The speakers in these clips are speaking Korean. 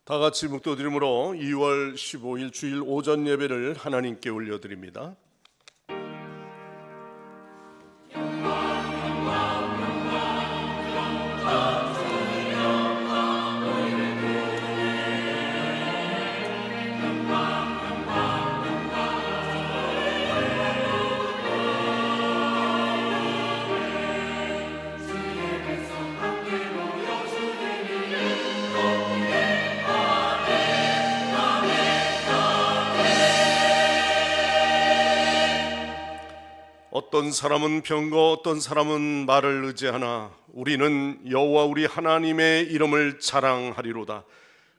다 같이 묵도드림으로 2월 15일 주일 오전 예배를 하나님께 올려드립니다. 어떤 사람은 병거, 어떤 사람은 말을 의지하나 우리는 여호와 우리 하나님의 이름을 자랑하리로다.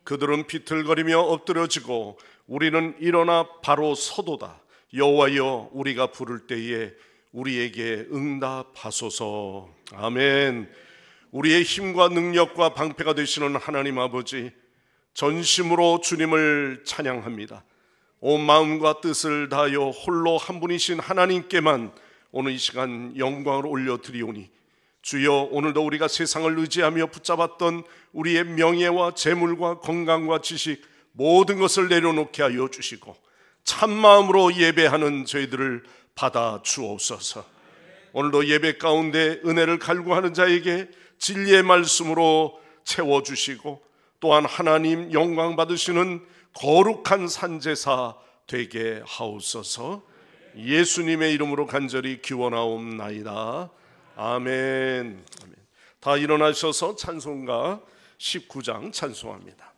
그들은 비틀거리며 엎드려지고 우리는 일어나 바로 서도다. 여호와여, 우리가 부를 때에 우리에게 응답하소서. 아멘. 우리의 힘과 능력과 방패가 되시는 하나님 아버지, 전심으로 주님을 찬양합니다. 온 마음과 뜻을 다하여 홀로 한 분이신 하나님께만 오늘 이 시간 영광을 올려드리오니, 주여, 오늘도 우리가 세상을 의지하며 붙잡았던 우리의 명예와 재물과 건강과 지식 모든 것을 내려놓게 하여 주시고 참마음으로 예배하는 저희들을 받아 주옵소서. 오늘도 예배 가운데 은혜를 갈구하는 자에게 진리의 말씀으로 채워주시고 또한 하나님 영광 받으시는 거룩한 산제사 되게 하옵소서. 예수님의 이름으로 간절히 기원하옵나이다. 아멘. 다 일어나셔서 찬송가 19장 찬송합니다.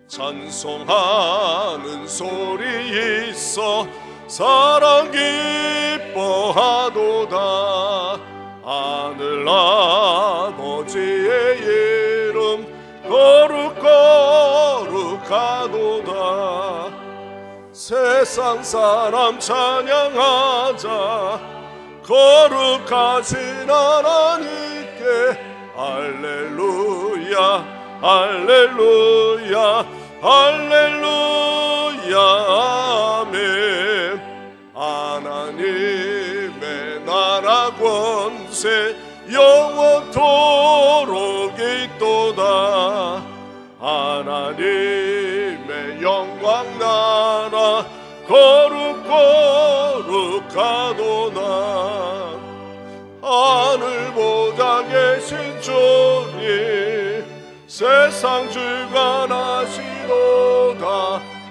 찬송하는 소리 있어 사랑 기뻐하도다. 하늘 아버지의 이름 거룩거룩하도다. 세상 사람 찬양하자. 거룩하신 하나님께 할렐루야 할렐루야 할렐루야 아멘. 하나님의 나라 권세 영원토록 있도다. 하나님의 영광 나라 거룩거룩하도다. 하늘 보좌 계신 주님 세상 주관하시도다.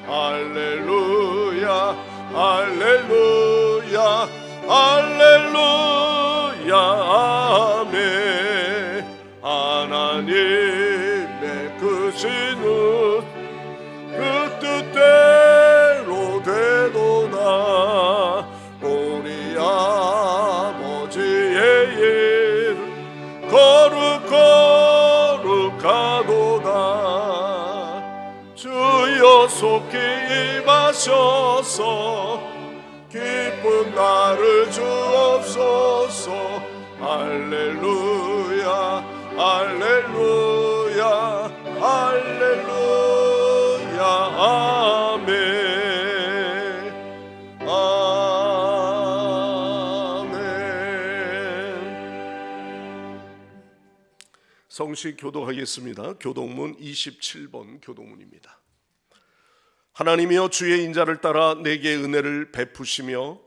할렐루야 할렐루야 할렐루야 아멘. 하나님의 크신 그 뜻대로 되도다. 우리 아버지의 이름 거룩거룩하도다. 주여 속히 임하셔서 기쁜 나를 주옵소서. 할렐루야 할렐루야 할렐루야 아멘 아멘. 성시 교독하겠습니다. 교독문 27번 교독문입니다. 하나님이여, 주의 인자를 따라 내게 은혜를 베푸시며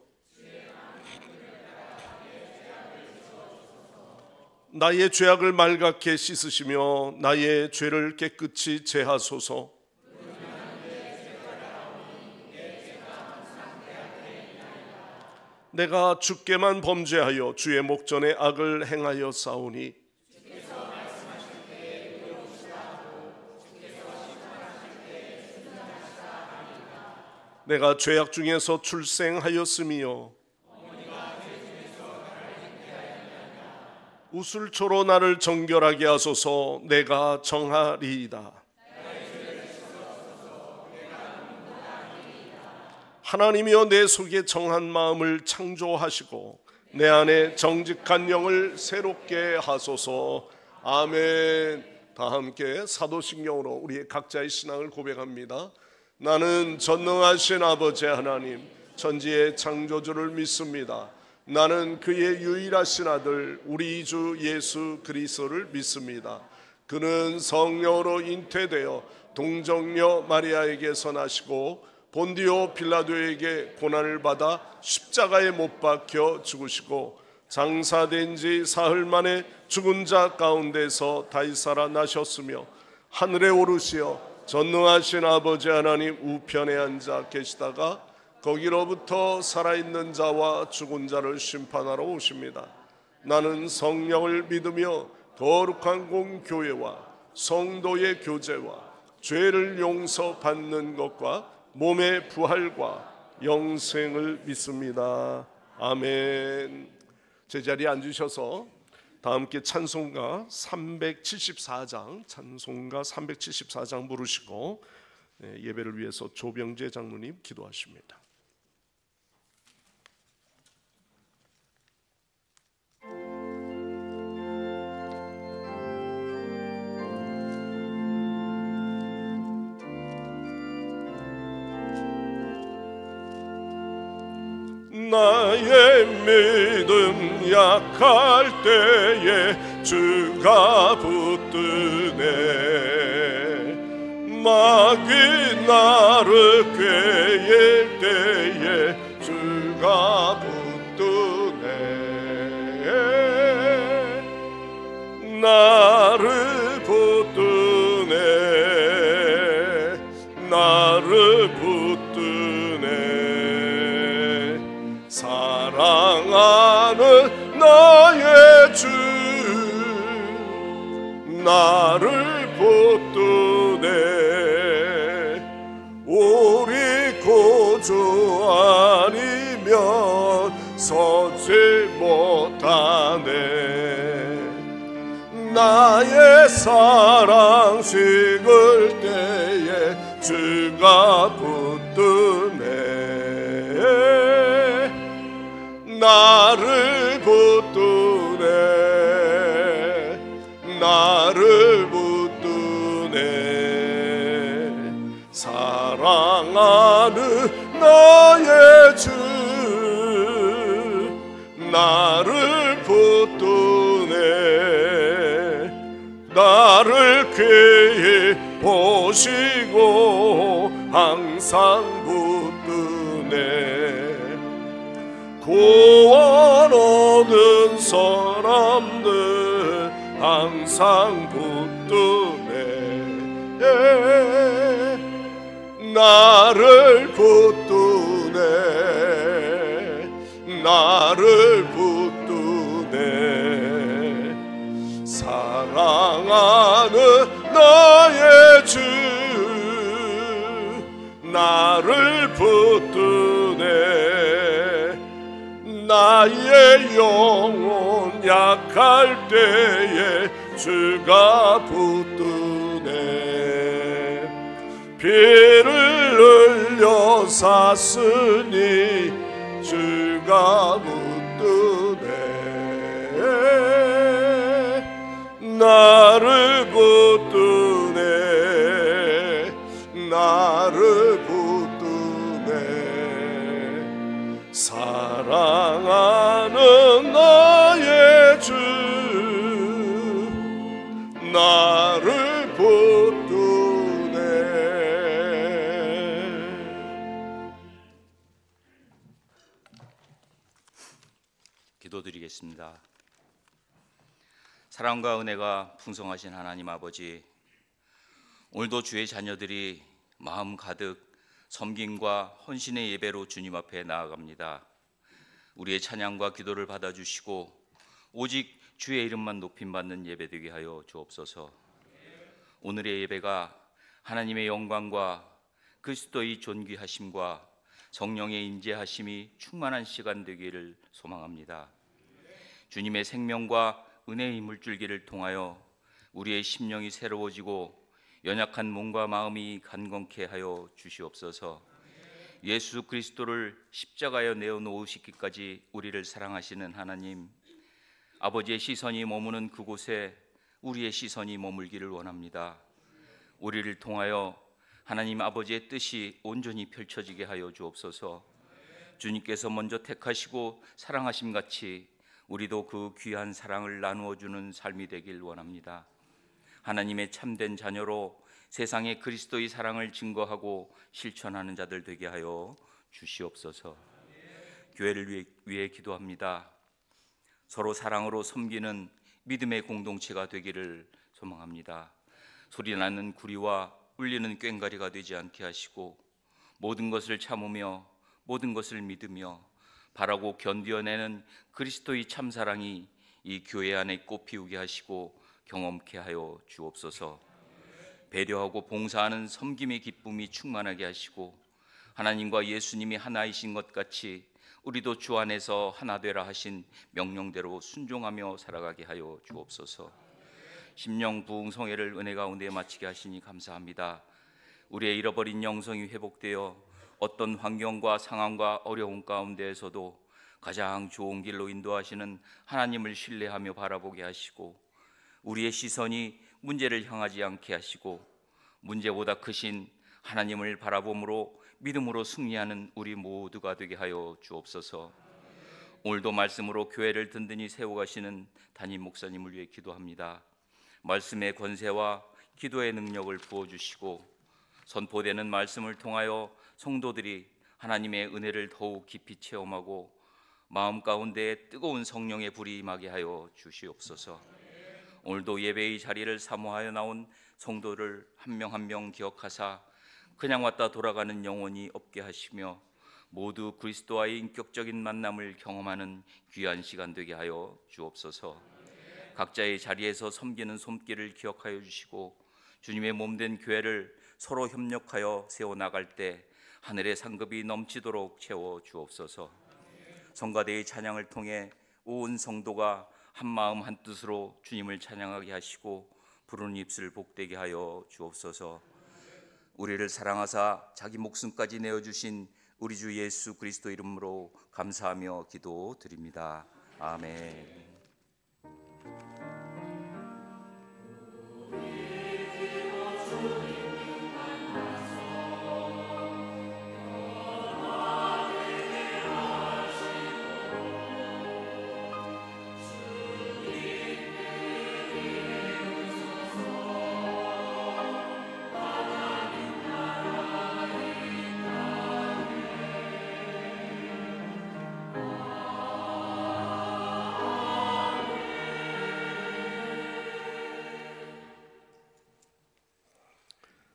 나의 죄악을 말갛게 씻으시며 나의 죄를 깨끗이 제하소서. 내가 주께만 범죄하여 주의 목전에 악을 행하여 싸우니 내가 죄악 중에서 출생하였으며 우슬초로 나를 정결하게 하소서. 내가 정하리이다. 하나님이여, 내 속에 정한 마음을 창조하시고 내 안에 정직한 영을 새롭게 하소서. 아멘. 다 함께 사도신경으로 우리의 각자의 신앙을 고백합니다. 나는 전능하신 아버지 하나님, 천지의 창조주를 믿습니다. 나는 그의 유일하신 아들 우리 주 예수 그리스도를 믿습니다. 그는 성령으로 잉태되어 동정녀 마리아에게서 나시고 본디오 빌라도에게 고난을 받아 십자가에 못 박혀 죽으시고 장사된 지 사흘 만에 죽은 자 가운데서 다시 살아나셨으며 하늘에 오르시어 전능하신 아버지 하나님 우편에 앉아 계시다가 거기로부터 살아있는 자와 죽은 자를 심판하러 오십니다. 나는 성령을 믿으며 거룩한 공교회와 성도의 교제와 죄를 용서받는 것과 몸의 부활과 영생을 믿습니다. 아멘. 제자리에 앉으셔서 다 함께 찬송가 374장 부르시고 예배를 위해서 조병재 장로님 기도하십니다. 나의 믿음 약할 때에 주가 붙드네. 마귀 나를 꾀일 때에 주가 붙드네. 나를 붙드네. 나를 붙드네. 사랑하는 나의 주 나를 붙드네. 우리 구주 아니면 서지 못하네. 나의 사랑 식을 때에 주가 붙드네. 나를 붙드네. 나를 붙드네. 사랑하는 나의 주 나를 붙드네. 나를 귀히 보시고 항상 붙드네. 구원 얻은 사람들 항상 붙드네. 나를 붙드네. 나를 붙드네. 사랑하는 나의 주 나를 붙드네. 나의 영혼 약할 때에 주가 붙드네. 피를 흘려 샀으니 주가 붙드네. 나를 붙드네. 나를 붙드네. 사랑하는 나의 주 나를 붙드네. 기도드리겠습니다. 사랑과 은혜가 풍성하신 하나님 아버지, 오늘도 주의 자녀들이 마음 가득 섬김과 헌신의 예배로 주님 앞에 나아갑니다. 우리의 찬양과 기도를 받아주시고 오직 주의 이름만 높임받는 예배 되게 하여 주옵소서. 오늘의 예배가 하나님의 영광과 그리스도의 존귀하심과 성령의 인재하심이 충만한 시간 되기를 소망합니다. 주님의 생명과 은혜의 물줄기를 통하여 우리의 심령이 새로워지고 연약한 몸과 마음이 간건케 하여 주시옵소서. 예수 그리스도를 십자가에 내어놓으시기까지 우리를 사랑하시는 하나님, 아버지의 시선이 머무는 그곳에 우리의 시선이 머물기를 원합니다. 우리를 통하여 하나님 아버지의 뜻이 온전히 펼쳐지게 하여 주옵소서. 주님께서 먼저 택하시고 사랑하심 같이 우리도 그 귀한 사랑을 나누어 주는 삶이 되길 원합니다. 하나님의 참된 자녀로 세상에 그리스도의 사랑을 증거하고 실천하는 자들 되게 하여 주시옵소서. 교회를 위해 기도합니다. 서로 사랑으로 섬기는 믿음의 공동체가 되기를 소망합니다. 소리나는 구리와 울리는 꽹과리가 되지 않게 하시고 모든 것을 참으며 모든 것을 믿으며 바라고 견디어내는 그리스도의 참사랑이 이 교회 안에 꽃피우게 하시고 경험케 하여 주옵소서. 배려하고 봉사하는 섬김의 기쁨이 충만하게 하시고 하나님과 예수님이 하나이신 것 같이 우리도 주 안에서 하나 되라 하신 명령대로 순종하며 살아가게 하여 주옵소서. 심령 부흥성회를 은혜 가운데 마치게 하시니 감사합니다. 우리의 잃어버린 영성이 회복되어 어떤 환경과 상황과 어려움 가운데에서도 가장 좋은 길로 인도하시는 하나님을 신뢰하며 바라보게 하시고 우리의 시선이 문제를 향하지 않게 하시고 문제보다 크신 하나님을 바라봄으로 믿음으로 승리하는 우리 모두가 되게 하여 주옵소서. 오늘도 말씀으로 교회를 든든히 세워가시는 담임 목사님을 위해 기도합니다. 말씀의 권세와 기도의 능력을 부어주시고 선포되는 말씀을 통하여 성도들이 하나님의 은혜를 더욱 깊이 체험하고 마음 가운데 뜨거운 성령의 불이 임하게 하여 주시옵소서. 오늘도 예배의 자리를 사모하여 나온 성도를 한 명 한 명 기억하사 그냥 왔다 돌아가는 영혼이 없게 하시며 모두 그리스도와의 인격적인 만남을 경험하는 귀한 시간 되게 하여 주옵소서. 각자의 자리에서 섬기는 손길을 기억하여 주시고 주님의 몸된 교회를 서로 협력하여 세워나갈 때 하늘의 상급이 넘치도록 채워 주옵소서. 성가대의 찬양을 통해 온 성도가 한마음 한뜻으로 주님을 찬양하게 하시고 부르는 입술 복되게 하여 주옵소서. 우리를 사랑하사 자기 목숨까지 내어주신 우리 주 예수 그리스도 이름으로 감사하며 기도드립니다. 아멘.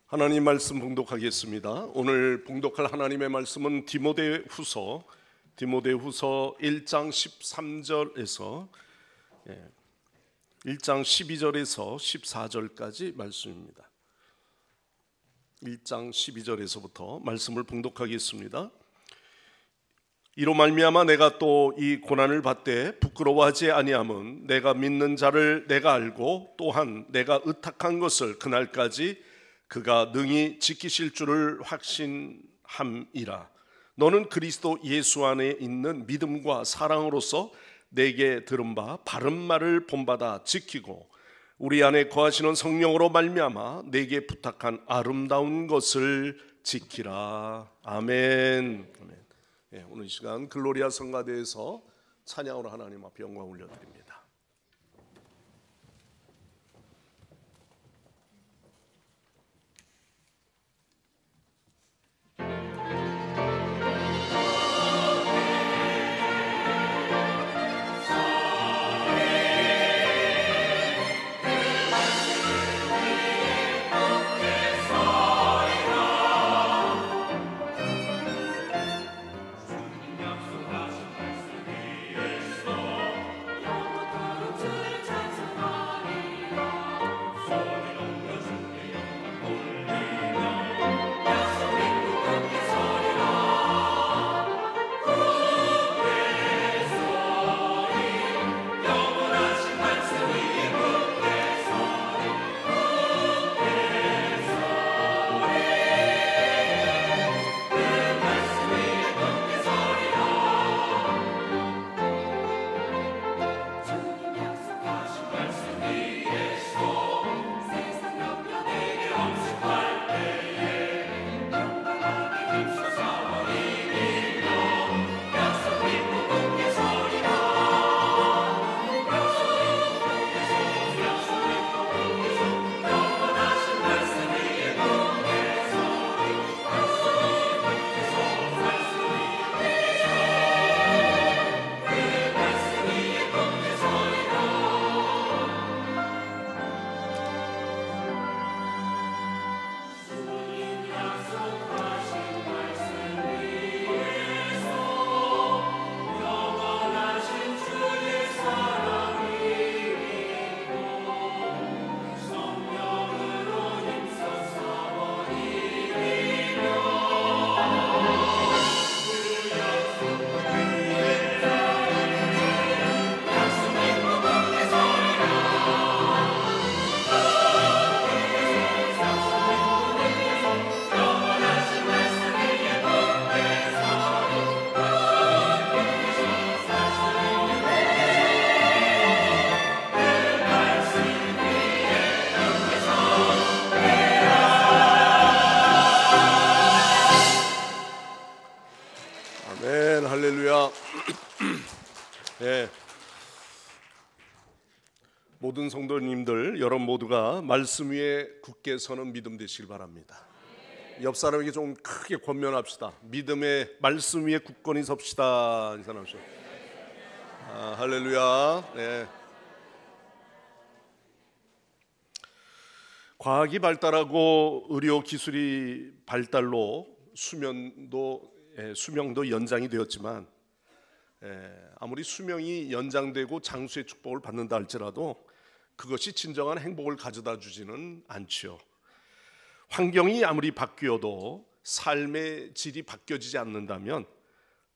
하나님 말씀 봉독하겠습니다. 오늘 봉독할 하나님의 말씀은 디모데후서 1장 13절에서 1장 12절에서 14절까지 말씀입니다. 1장 12절에서부터 말씀을 봉독하겠습니다. 이로 말미암아 내가 또 이 고난을 받되 부끄러워하지 아니함은 내가 믿는 자를 내가 알고 또한 내가 의탁한 것을 그날까지 그가 능히 지키실 줄을 확신함이라. 너는 그리스도 예수 안에 있는 믿음과 사랑으로서 내게 들은 바 바른 말을 본받아 지키고 우리 안에 거하시는 성령으로 말미암아 내게 부탁한 아름다운 것을 지키라. 아멘. 아멘. 오늘 이 시간 글로리아 성가대에서 찬양으로 하나님 앞에 영광 올려드립니다. 모든 성도님들 여러분 모두가 말씀 위에 굳게 서는 믿음 되시길 바랍니다. 옆 사람에게 좀 크게 권면합시다. 믿음의 말씀 위에 굳건히 섭시다. 이 사람 할렐루야. 네. 과학이 발달하고 의료 기술이 발달로 수명도 연장이 되었지만 아무리 수명이 연장되고 장수의 축복을 받는다 할지라도 그것이 진정한 행복을 가져다 주지는 않지요. 환경이 아무리 바뀌어도 삶의 질이 바뀌어지지 않는다면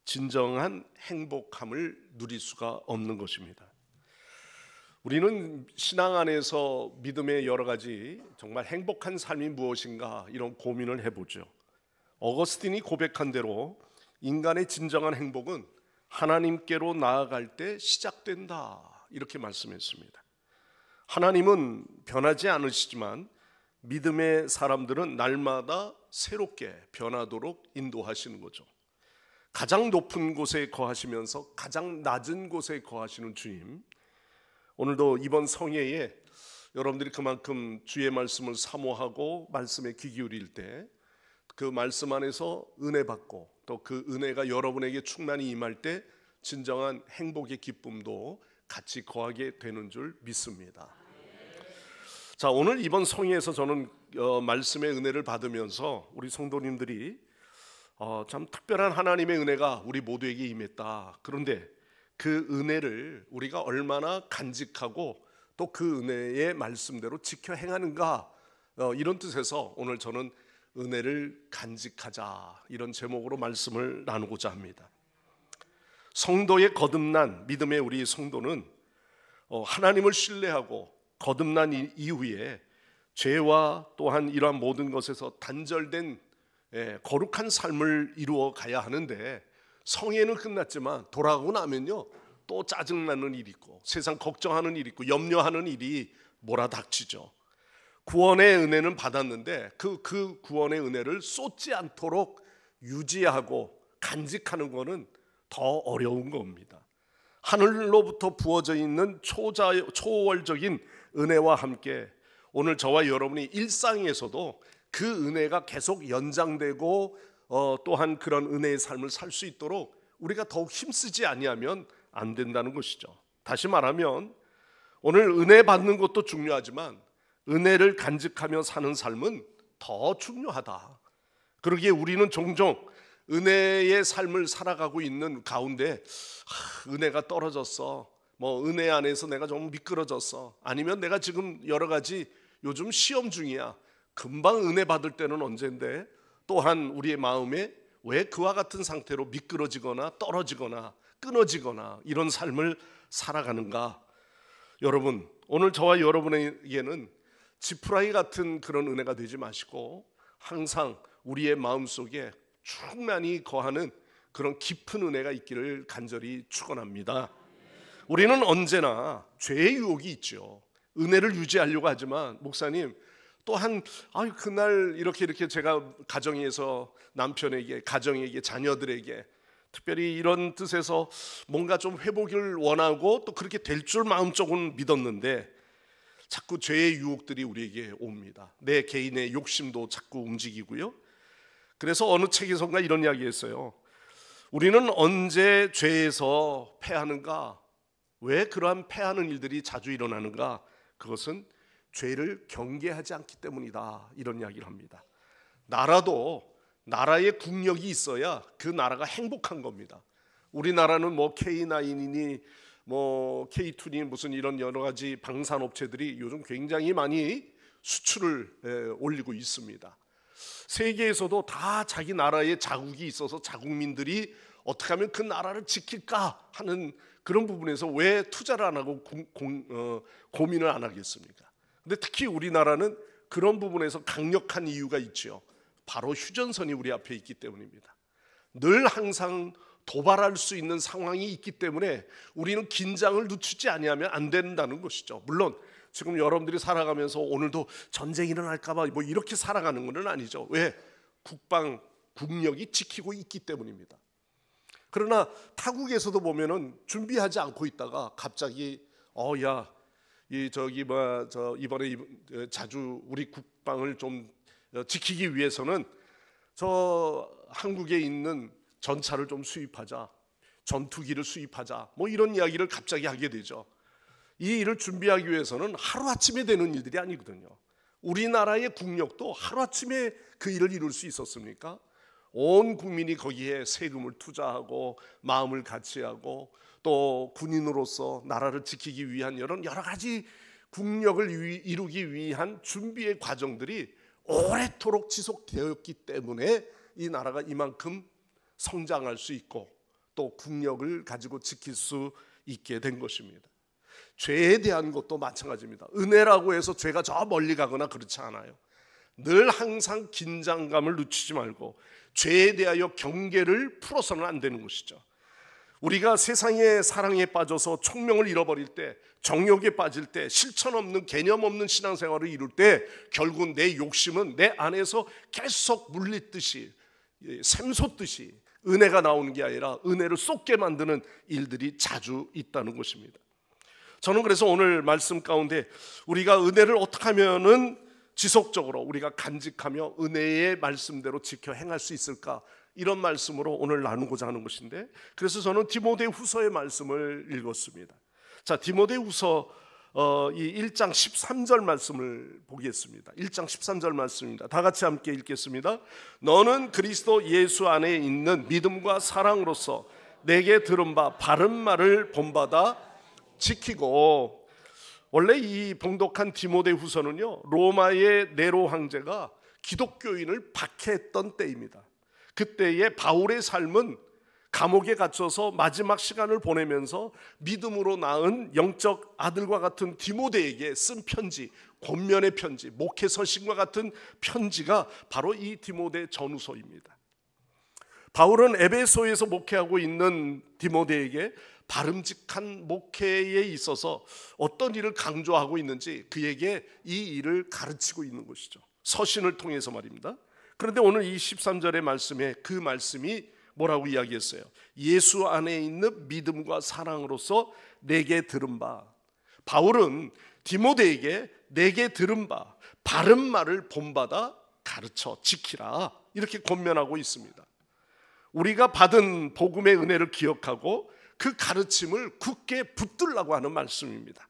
진정한 행복함을 누릴 수가 없는 것입니다. 우리는 신앙 안에서 믿음의 여러 가지 정말 행복한 삶이 무엇인가 이런 고민을 해보죠. 어거스틴이 고백한 대로 인간의 진정한 행복은 하나님께로 나아갈 때 시작된다 이렇게 말씀했습니다. 하나님은 변하지 않으시지만 믿음의 사람들은 날마다 새롭게 변하도록 인도하시는 거죠. 가장 높은 곳에 거하시면서 가장 낮은 곳에 거하시는 주님, 오늘도 이번 성회에 여러분들이 그만큼 주의 말씀을 사모하고 말씀에 귀 기울일 때 그 말씀 안에서 은혜 받고 또 그 은혜가 여러분에게 충만히 임할 때 진정한 행복의 기쁨도 같이 거하게 되는 줄 믿습니다. 자, 오늘 이번 성회에서 저는 말씀의 은혜를 받으면서 우리 성도님들이 참 특별한 하나님의 은혜가 우리 모두에게 임했다. 그런데 그 은혜를 우리가 얼마나 간직하고 또 그 은혜의 말씀대로 지켜 행하는가, 이런 뜻에서 오늘 저는 은혜를 간직하자 이런 제목으로 말씀을 나누고자 합니다. 성도의 거듭난 믿음의 우리 성도는 하나님을 신뢰하고 거듭난 이후에 죄와 또한 이러한 모든 것에서 단절된 거룩한 삶을 이루어 가야 하는데, 성회는 끝났지만 돌아가고 나면요 또 짜증나는 일이 있고 세상 걱정하는 일이 있고 염려하는 일이 몰아닥치죠. 구원의 은혜는 받았는데 그 구원의 은혜를 쏟지 않도록 유지하고 간직하는 것은 더 어려운 겁니다. 하늘로부터 부어져 있는 초월적인 은혜와 함께 오늘 저와 여러분이 일상에서도 그 은혜가 계속 연장되고 또한 그런 은혜의 삶을 살 수 있도록 우리가 더욱 힘쓰지 아니하면 안 된다는 것이죠. 다시 말하면 오늘 은혜 받는 것도 중요하지만 은혜를 간직하며 사는 삶은 더 중요하다. 그러기에 우리는 종종 은혜의 삶을 살아가고 있는 가운데 은혜가 떨어졌어, 은혜 안에서 내가 좀 미끄러졌어, 아니면 내가 지금 여러 가지 요즘 시험 중이야, 금방 은혜 받을 때는 언젠데, 또한 우리의 마음에 왜 그와 같은 상태로 미끄러지거나 떨어지거나 끊어지거나 이런 삶을 살아가는가. 여러분, 오늘 저와 여러분에게는 지푸라기 같은 그런 은혜가 되지 마시고 항상 우리의 마음속에 충만히 거하는 그런 깊은 은혜가 있기를 간절히 축원합니다. 우리는 언제나 죄의 유혹이 있죠. 은혜를 유지하려고 하지만 목사님 또한 그날 이렇게 제가 가정에서 남편에게, 가정에게, 자녀들에게 특별히 이런 뜻에서 뭔가 좀 회복을 원하고 또 그렇게 될 줄 마음적으로는 믿었는데 자꾸 죄의 유혹들이 우리에게 옵니다. 내 개인의 욕심도 자꾸 움직이고요. 그래서 어느 책에선가 이런 이야기했어요. 우리는 언제 죄에서 패하는가? 왜 그러한 패하는 일들이 자주 일어나는가? 그것은 죄를 경계하지 않기 때문이다. 이런 이야기를 합니다. 나라의 국력이 있어야 그 나라가 행복한 겁니다. 우리나라는 K9이니 K2니 무슨 이런 여러 가지 방산업체들이 요즘 굉장히 많이 수출을 올리고 있습니다. 세계에서도 다 자기 나라에 자국이 있어서 자국민들이 어떻게 하면 그 나라를 지킬까 하는 그런 부분에서 왜 투자를 안 하고 고민을 안 하겠습니까? 근데 특히 우리나라는 그런 부분에서 강력한 이유가 있죠. 바로 휴전선이 우리 앞에 있기 때문입니다. 늘 항상 도발할 수 있는 상황이 있기 때문에 우리는 긴장을 늦추지 아니하면 안 된다는 것이죠. 물론 지금 여러분들이 살아가면서 오늘도 전쟁이 일어날까 봐 이렇게 살아가는 건 아니죠. 왜? 국력이 지키고 있기 때문입니다. 그러나 타국에서도 보면은 준비하지 않고 있다가 갑자기 야 이번에 자주 우리 국방을 좀 지키기 위해서는 저 한국에 있는 전차를 좀 수입하자, 전투기를 수입하자, 뭐 이런 이야기를 갑자기 하게 되죠. 이 일을 준비하기 위해서는 하루아침에 되는 일들이 아니거든요. 우리나라의 국력도 하루아침에 그 일을 이룰 수 있었습니까? 온 국민이 거기에 세금을 투자하고 마음을 같이하고 또 군인으로서 나라를 지키기 위한 여러 가지 국력을 이루기 위한 준비의 과정들이 오래도록 지속되었기 때문에 이 나라가 이만큼 성장할 수 있고 또 국력을 가지고 지킬 수 있게 된 것입니다. 죄에 대한 것도 마찬가지입니다. 은혜라고 해서 죄가 저 멀리 가거나 그렇지 않아요. 늘 항상 긴장감을 늦추지 말고 죄에 대하여 경계를 풀어서는 안 되는 것이죠. 우리가 세상의 사랑에 빠져서 총명을 잃어버릴 때, 정욕에 빠질 때, 실천 없는 개념 없는 신앙생활을 이룰 때 결국 내 욕심은 내 안에서 계속 물리듯이 샘솟듯이 은혜가 나오는 게 아니라 은혜를 쏟게 만드는 일들이 자주 있다는 것입니다. 저는 그래서 오늘 말씀 가운데 우리가 은혜를 어떻게 하면은 지속적으로 우리가 간직하며 은혜의 말씀대로 지켜 행할 수 있을까, 이런 말씀으로 오늘 나누고자 하는 것인데, 그래서 저는 디모데후서의 말씀을 읽었습니다. 자, 디모데후서 이 1장 13절 말씀을 보겠습니다. 1장 13절 말씀입니다. 다 같이 함께 읽겠습니다. 너는 그리스도 예수 안에 있는 믿음과 사랑으로서 내게 들은 바 바른 말을 본받아 지키고. 원래 이 봉독한 디모데후서는요, 로마의 네로 황제가 기독교인을 박해했던 때입니다. 그때의 바울의 삶은 감옥에 갇혀서 마지막 시간을 보내면서 믿음으로 낳은 영적 아들과 같은 디모데에게 쓴 편지, 권면의 편지, 목회 서신과 같은 편지가 바로 이 디모데 전후서입니다. 바울은 에베소에서 목회하고 있는 디모데에게 바름직한 목회에 있어서 어떤 일을 강조하고 있는지 그에게 이 일을 가르치고 있는 것이죠. 서신을 통해서 말입니다. 그런데 오늘 이 13절의 말씀에 그 말씀이 뭐라고 이야기했어요? 예수 안에 있는 믿음과 사랑으로서 내게 들은 바. 바울은 디모데에게 내게 들은 바 바른 말을 본받아 가르쳐 지키라, 이렇게 권면하고 있습니다. 우리가 받은 복음의 은혜를 기억하고 그 가르침을 굳게 붙들라고 하는 말씀입니다.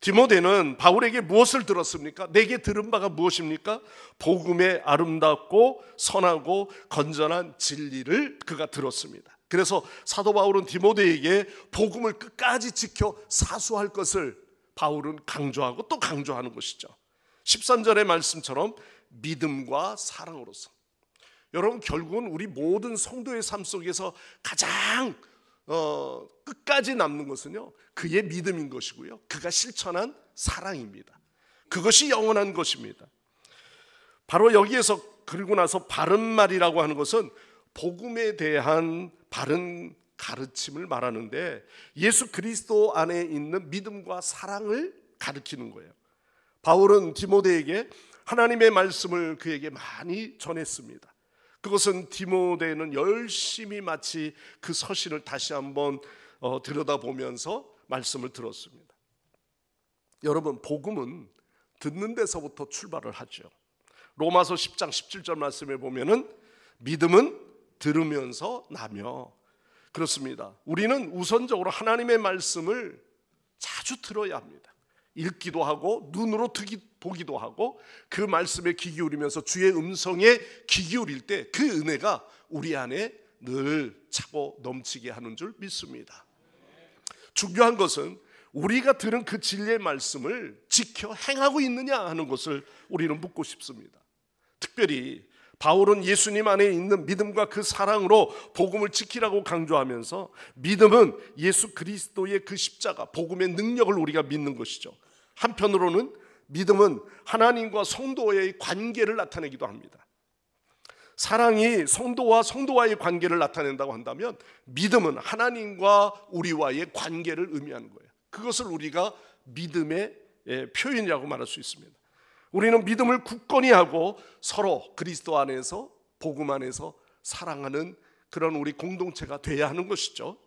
디모데는 바울에게 무엇을 들었습니까? 내게 들은 바가 무엇입니까? 복음의 아름답고 선하고 건전한 진리를 그가 들었습니다. 그래서 사도 바울은 디모데에게 복음을 끝까지 지켜 사수할 것을 바울은 강조하고 또 강조하는 것이죠. 13절의 말씀처럼 믿음과 사랑으로서. 여러분, 결국은 우리 모든 성도의 삶 속에서 가장 끝까지 남는 것은요, 그의 믿음인 것이고요, 그가 실천한 사랑입니다. 그것이 영원한 것입니다. 바로 여기에서 그리고 나서 바른 말이라고 하는 것은 복음에 대한 바른 가르침을 말하는데, 예수 그리스도 안에 있는 믿음과 사랑을 가르치는 거예요. 바울은 디모데에게 하나님의 말씀을 그에게 많이 전했습니다. 그것은 디모데는 열심히 마치 그 서신을 다시 한번 들여다보면서 말씀을 들었습니다. 여러분, 복음은 듣는 데서부터 출발을 하죠. 로마서 10장 17절 말씀에 보면은 믿음은 들으면서 나며. 그렇습니다. 우리는 우선적으로 하나님의 말씀을 자주 들어야 합니다. 읽기도 하고 눈으로 보기도 하고 그 말씀에 귀 기울이면서 주의 음성에 귀 기울일 때 그 은혜가 우리 안에 늘 차고 넘치게 하는 줄 믿습니다. 중요한 것은 우리가 들은 그 진리의 말씀을 지켜 행하고 있느냐 하는 것을 우리는 묻고 싶습니다. 특별히 바울은 예수님 안에 있는 믿음과 그 사랑으로 복음을 지키라고 강조하면서, 믿음은 예수 그리스도의 그 십자가, 복음의 능력을 우리가 믿는 것이죠. 한편으로는 믿음은 하나님과 성도의 관계를 나타내기도 합니다. 사랑이 성도와의 관계를 나타낸다고 한다면, 믿음은 하나님과 우리와의 관계를 의미하는 거예요. 그것을 우리가 믿음의 표현이라고 말할 수 있습니다. 우리는 믿음을 굳건히 하고 서로 그리스도 안에서, 복음 안에서 사랑하는 그런 우리 공동체가 돼야 하는 것이죠.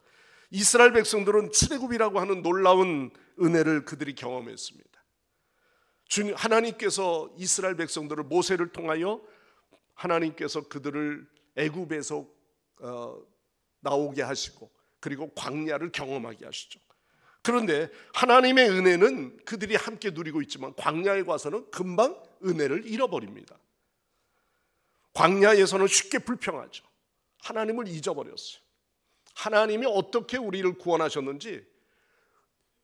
이스라엘 백성들은 출애굽이라고 하는 놀라운 은혜를 그들이 경험했습니다. 하나님께서 이스라엘 백성들을 모세를 통하여 하나님께서 그들을 애굽에서 나오게 하시고 그리고 광야를 경험하게 하시죠. 그런데 하나님의 은혜는 그들이 함께 누리고 있지만 광야에 가서는 금방 은혜를 잃어버립니다. 광야에서는 쉽게 불평하죠. 하나님을 잊어버렸어요. 하나님이 어떻게 우리를 구원하셨는지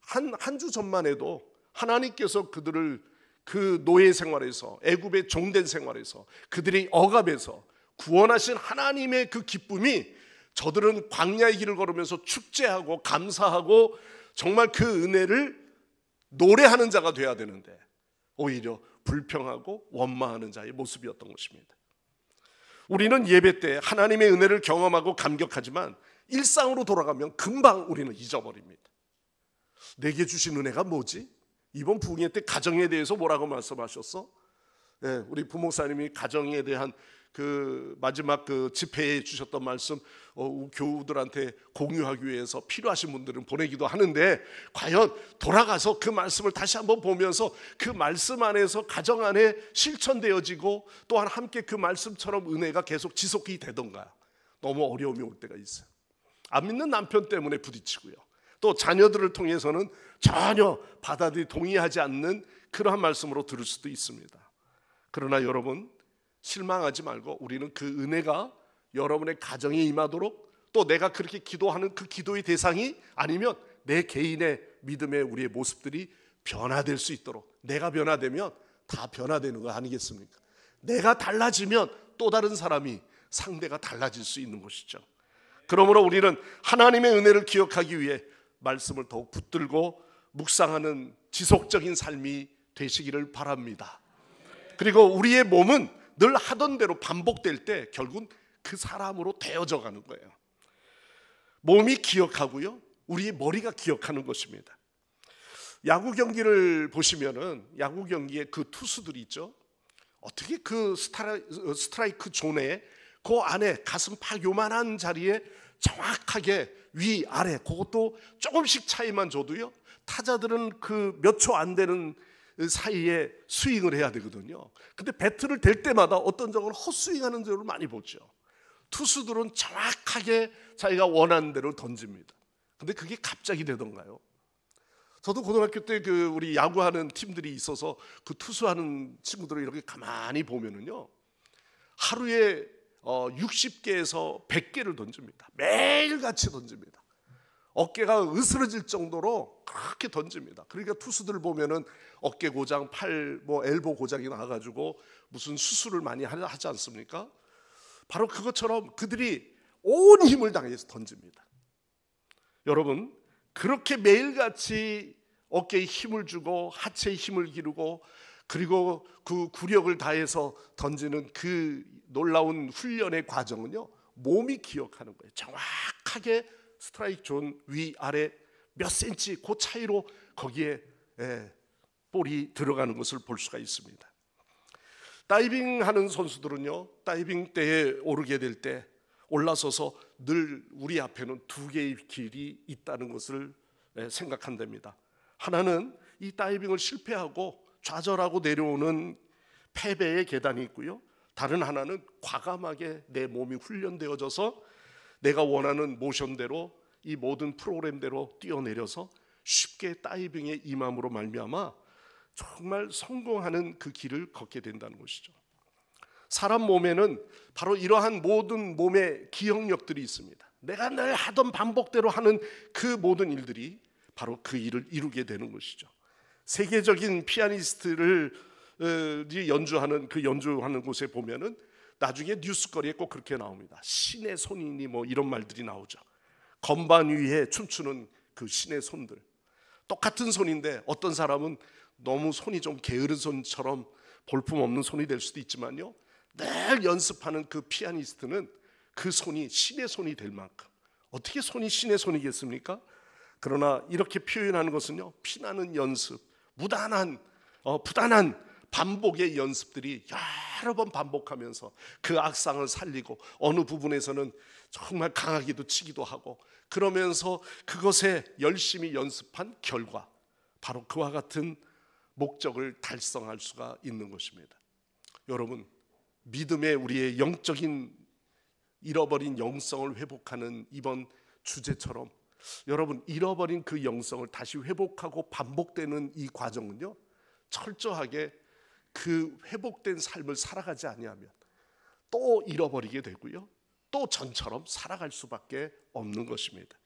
한 주 전만 해도 하나님께서 그들을 그 노예 생활에서 애굽의 종된 생활에서 그들의 억압에서 구원하신 하나님의 그 기쁨이 저들은 광야의 길을 걸으면서 축제하고 감사하고 정말 그 은혜를 노래하는 자가 돼야 되는데 오히려 불평하고 원망하는 자의 모습이었던 것입니다. 우리는 예배 때 하나님의 은혜를 경험하고 감격하지만 일상으로 돌아가면 금방 우리는 잊어버립니다. 내게 주신 은혜가 뭐지? 이번 부흥회 때 가정에 대해서 뭐라고 말씀하셨어? 네, 우리 부목사님이 가정에 대한 그 마지막 그 집회에 주셨던 말씀 교우들한테 공유하기 위해서 필요하신 분들은 보내기도 하는데 과연 돌아가서 그 말씀을 다시 한번 보면서 그 말씀 안에서 가정 안에 실천되어지고 또한 함께 그 말씀처럼 은혜가 계속 지속이 되던가 너무 어려움이 올 때가 있어요. 안 믿는 남편 때문에 부딪히고요. 또 자녀들을 통해서는 전혀 받아들이 동의하지 않는 그러한 말씀으로 들을 수도 있습니다. 그러나 여러분 실망하지 말고 우리는 그 은혜가 여러분의 가정에 임하도록 또 내가 그렇게 기도하는 그 기도의 대상이 아니면 내 개인의 믿음의 우리의 모습들이 변화될 수 있도록 내가 변화되면 다 변화되는 거 아니겠습니까? 내가 달라지면 또 다른 사람이 상대가 달라질 수 있는 것이죠. 그러므로 우리는 하나님의 은혜를 기억하기 위해 말씀을 더욱 붙들고 묵상하는 지속적인 삶이 되시기를 바랍니다. 그리고 우리의 몸은 늘 하던 대로 반복될 때 결국은 그 사람으로 되어져 가는 거예요. 몸이 기억하고요, 우리의 머리가 기억하는 것입니다. 야구 경기를 보시면은 야구 경기에 그 투수들이 있죠. 어떻게 그 스트라이크 존에 그 안에 가슴팍 요만한 자리에 정확하게 위 아래 그것도 조금씩 차이만 줘도요 타자들은 그 몇 초 안 되는 사이에 스윙을 해야 되거든요. 근데 배트를 댈 때마다 어떤 적은 헛스윙하는 적을 많이 보죠. 투수들은 정확하게 자기가 원하는 대로 던집니다. 근데 그게 갑자기 되던가요? 저도 고등학교 때 그 우리 야구하는 팀들이 있어서 그 투수하는 친구들을 이렇게 가만히 보면은요 하루에 60개에서 100개를 던집니다. 매일같이 던집니다. 어깨가 으스러질 정도로 그렇게 던집니다. 그러니까 투수들 보면은 어깨 고장, 팔 엘보 고장이 나가지고 무슨 수술을 많이 하지 않습니까? 바로 그것처럼 그들이 온 힘을 다해서 던집니다. 여러분 그렇게 매일같이 어깨에 힘을 주고 하체에 힘을 기르고 그리고 그 구력을 다해서 던지는 그 놀라운 훈련의 과정은요 몸이 기억하는 거예요. 정확하게 스트라이크 존 위 아래 몇 센치 그 차이로 거기에 볼이 들어가는 것을 볼 수가 있습니다. 다이빙 하는 선수들은요 다이빙 때에 오르게 될 때 올라서서 늘 우리 앞에는 두 개의 길이 있다는 것을 생각한답니다. 하나는 이 다이빙을 실패하고 좌절하고 내려오는 패배의 계단이 있고요, 다른 하나는 과감하게 내 몸이 훈련되어져서 내가 원하는 모션대로 이 모든 프로그램대로 뛰어내려서 쉽게 다이빙에 임함으로 말미암아 정말 성공하는 그 길을 걷게 된다는 것이죠. 사람 몸에는 바로 이러한 모든 몸의 기억력들이 있습니다. 내가 늘 하던 반복대로 하는 그 모든 일들이 바로 그 일을 이루게 되는 것이죠. 세계적인 피아니스트를 연주하는 그 연주하는 곳에 보면은 나중에 뉴스거리에 꼭 그렇게 나옵니다. 신의 손이니 뭐 이런 말들이 나오죠. 건반 위에 춤추는 그 신의 손들. 똑같은 손인데 어떤 사람은 너무 손이 좀 게으른 손처럼 볼품없는 손이 될 수도 있지만요, 늘 연습하는 그 피아니스트는 그 손이 신의 손이 될 만큼. 어떻게 손이 신의 손이겠습니까? 그러나 이렇게 표현하는 것은요 피나는 연습, 부단한 반복의 연습들이 여러 번 반복하면서 그 악상을 살리고 어느 부분에서는 정말 강하게도 치기도 하고 그러면서 그것에 열심히 연습한 결과 바로 그와 같은 목적을 달성할 수가 있는 것입니다. 여러분, 믿음의 우리의 영적인 잃어버린 영성을 회복하는 이번 주제처럼 여러분, 잃어버린 그 영성을 다시 회복하고 반복되는 이 과정은요, 철저하게 그 회복된 삶을 살아가지 아니하면 또 잃어버리게 되고요, 또 전처럼 살아갈 수밖에 없는 것입니다.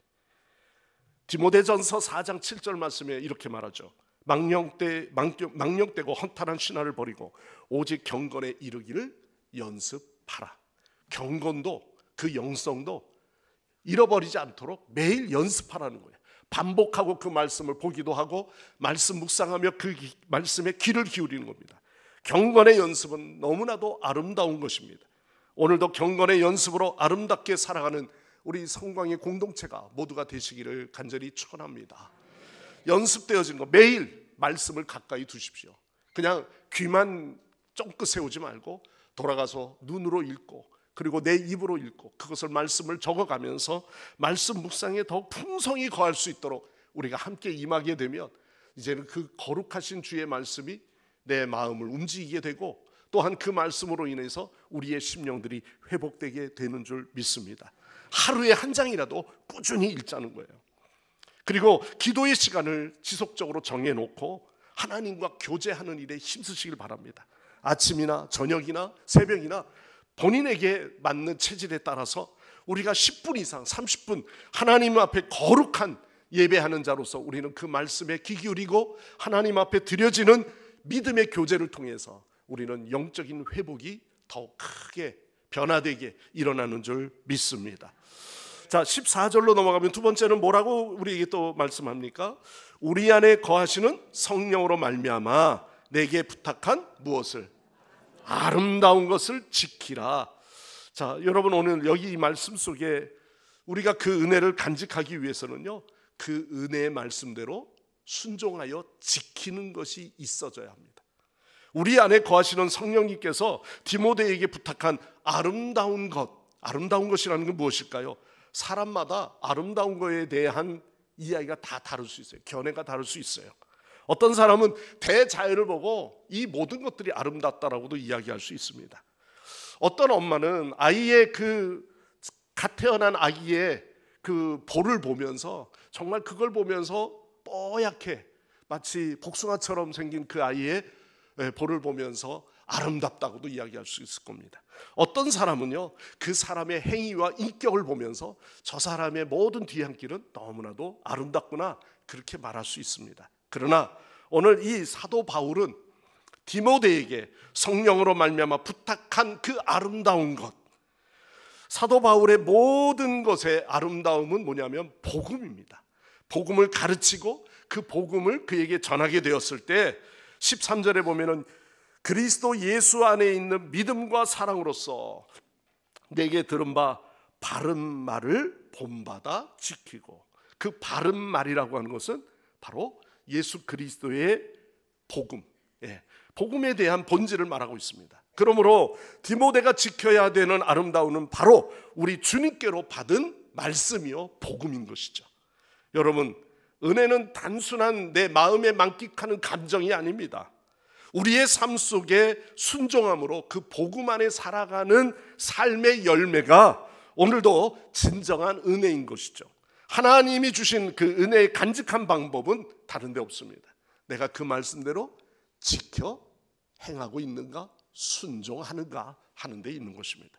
디모데전서 4장 7절 말씀에 이렇게 말하죠. 망령되고 헌탄한 신화를 버리고 오직 경건에 이르기를 연습하라. 경건도 그 영성도 잃어버리지 않도록 매일 연습하라는 거예요. 반복하고 그 말씀을 보기도 하고 말씀 묵상하며 그 말씀에 귀를 기울이는 겁니다. 경건의 연습은 너무나도 아름다운 것입니다. 오늘도 경건의 연습으로 아름답게 살아가는 우리 성광의 공동체가 모두가 되시기를 간절히 축원합니다. 연습되어진 거, 매일 말씀을 가까이 두십시오. 그냥 귀만 쫑긋 세우지 말고 돌아가서 눈으로 읽고 그리고 내 입으로 읽고 그것을 말씀을 적어가면서 말씀 묵상에 더 풍성히 거할 수 있도록 우리가 함께 임하게 되면 이제는 그 거룩하신 주의 말씀이 내 마음을 움직이게 되고 또한 그 말씀으로 인해서 우리의 심령들이 회복되게 되는 줄 믿습니다. 하루에 한 장이라도 꾸준히 읽자는 거예요. 그리고 기도의 시간을 지속적으로 정해놓고 하나님과 교제하는 일에 힘쓰시길 바랍니다. 아침이나 저녁이나 새벽이나 본인에게 맞는 체질에 따라서 우리가 10분 이상 30분 하나님 앞에 거룩한 예배하는 자로서 우리는 그 말씀에 귀 기울이고 하나님 앞에 드려지는 믿음의 교제를 통해서 우리는 영적인 회복이 더 크게 변화되게 일어나는 줄 믿습니다. 자, 14절로 넘어가면 두 번째는 뭐라고 우리에게 또 말씀합니까? 우리 안에 거하시는 성령으로 말미암아 내게 부탁한 무엇을? 아름다운 것을 지키라. 자, 여러분, 오늘 여기 이 말씀 속에 우리가 그 은혜를 간직하기 위해서는요, 그 은혜의 말씀대로 순종하여 지키는 것이 있어져야 합니다. 우리 안에 거하시는 성령님께서 디모데에게 부탁한 아름다운 것, 아름다운 것이라는 건 무엇일까요? 사람마다 아름다운 것에 대한 이야기가 다 다를 수 있어요. 견해가 다를 수 있어요. 어떤 사람은 대자연을 보고 이 모든 것들이 아름답다라고도 이야기할 수 있습니다. 어떤 엄마는 아이의 갓 태어난 아기의 그 볼을 보면서 정말 그걸 보면서 뽀얗게 마치 복숭아처럼 생긴 그 아이의 볼을 보면서 아름답다고도 이야기할 수 있을 겁니다. 어떤 사람은요, 그 사람의 행위와 인격을 보면서 저 사람의 모든 뒤안길은 너무나도 아름답구나 그렇게 말할 수 있습니다. 그러나 오늘 이 사도 바울은 디모데에게 성령으로 말미암아 부탁한 그 아름다운 것, 사도 바울의 모든 것의 아름다움은 뭐냐면 복음입니다. 복음을 가르치고 그 복음을 그에게 전하게 되었을 때 13절에 보면은 그리스도 예수 안에 있는 믿음과 사랑으로서 내게 들은 바 바른 말을 본받아 지키고, 그 바른 말이라고 하는 것은 바로 예수 그리스도의 복음, 복음에 대한 본질을 말하고 있습니다. 그러므로 디모데가 지켜야 되는 아름다움은 바로 우리 주님께로 받은 말씀이요 복음인 것이죠. 여러분, 은혜는 단순한 내 마음에 만끽하는 감정이 아닙니다. 우리의 삶 속에 순종함으로 그 복음 안에 살아가는 삶의 열매가 오늘도 진정한 은혜인 것이죠. 하나님이 주신 그 은혜의 간직한 방법은 다른 데 없습니다. 내가 그 말씀대로 지켜 행하고 있는가, 순종하는가 하는 데 있는 것입니다.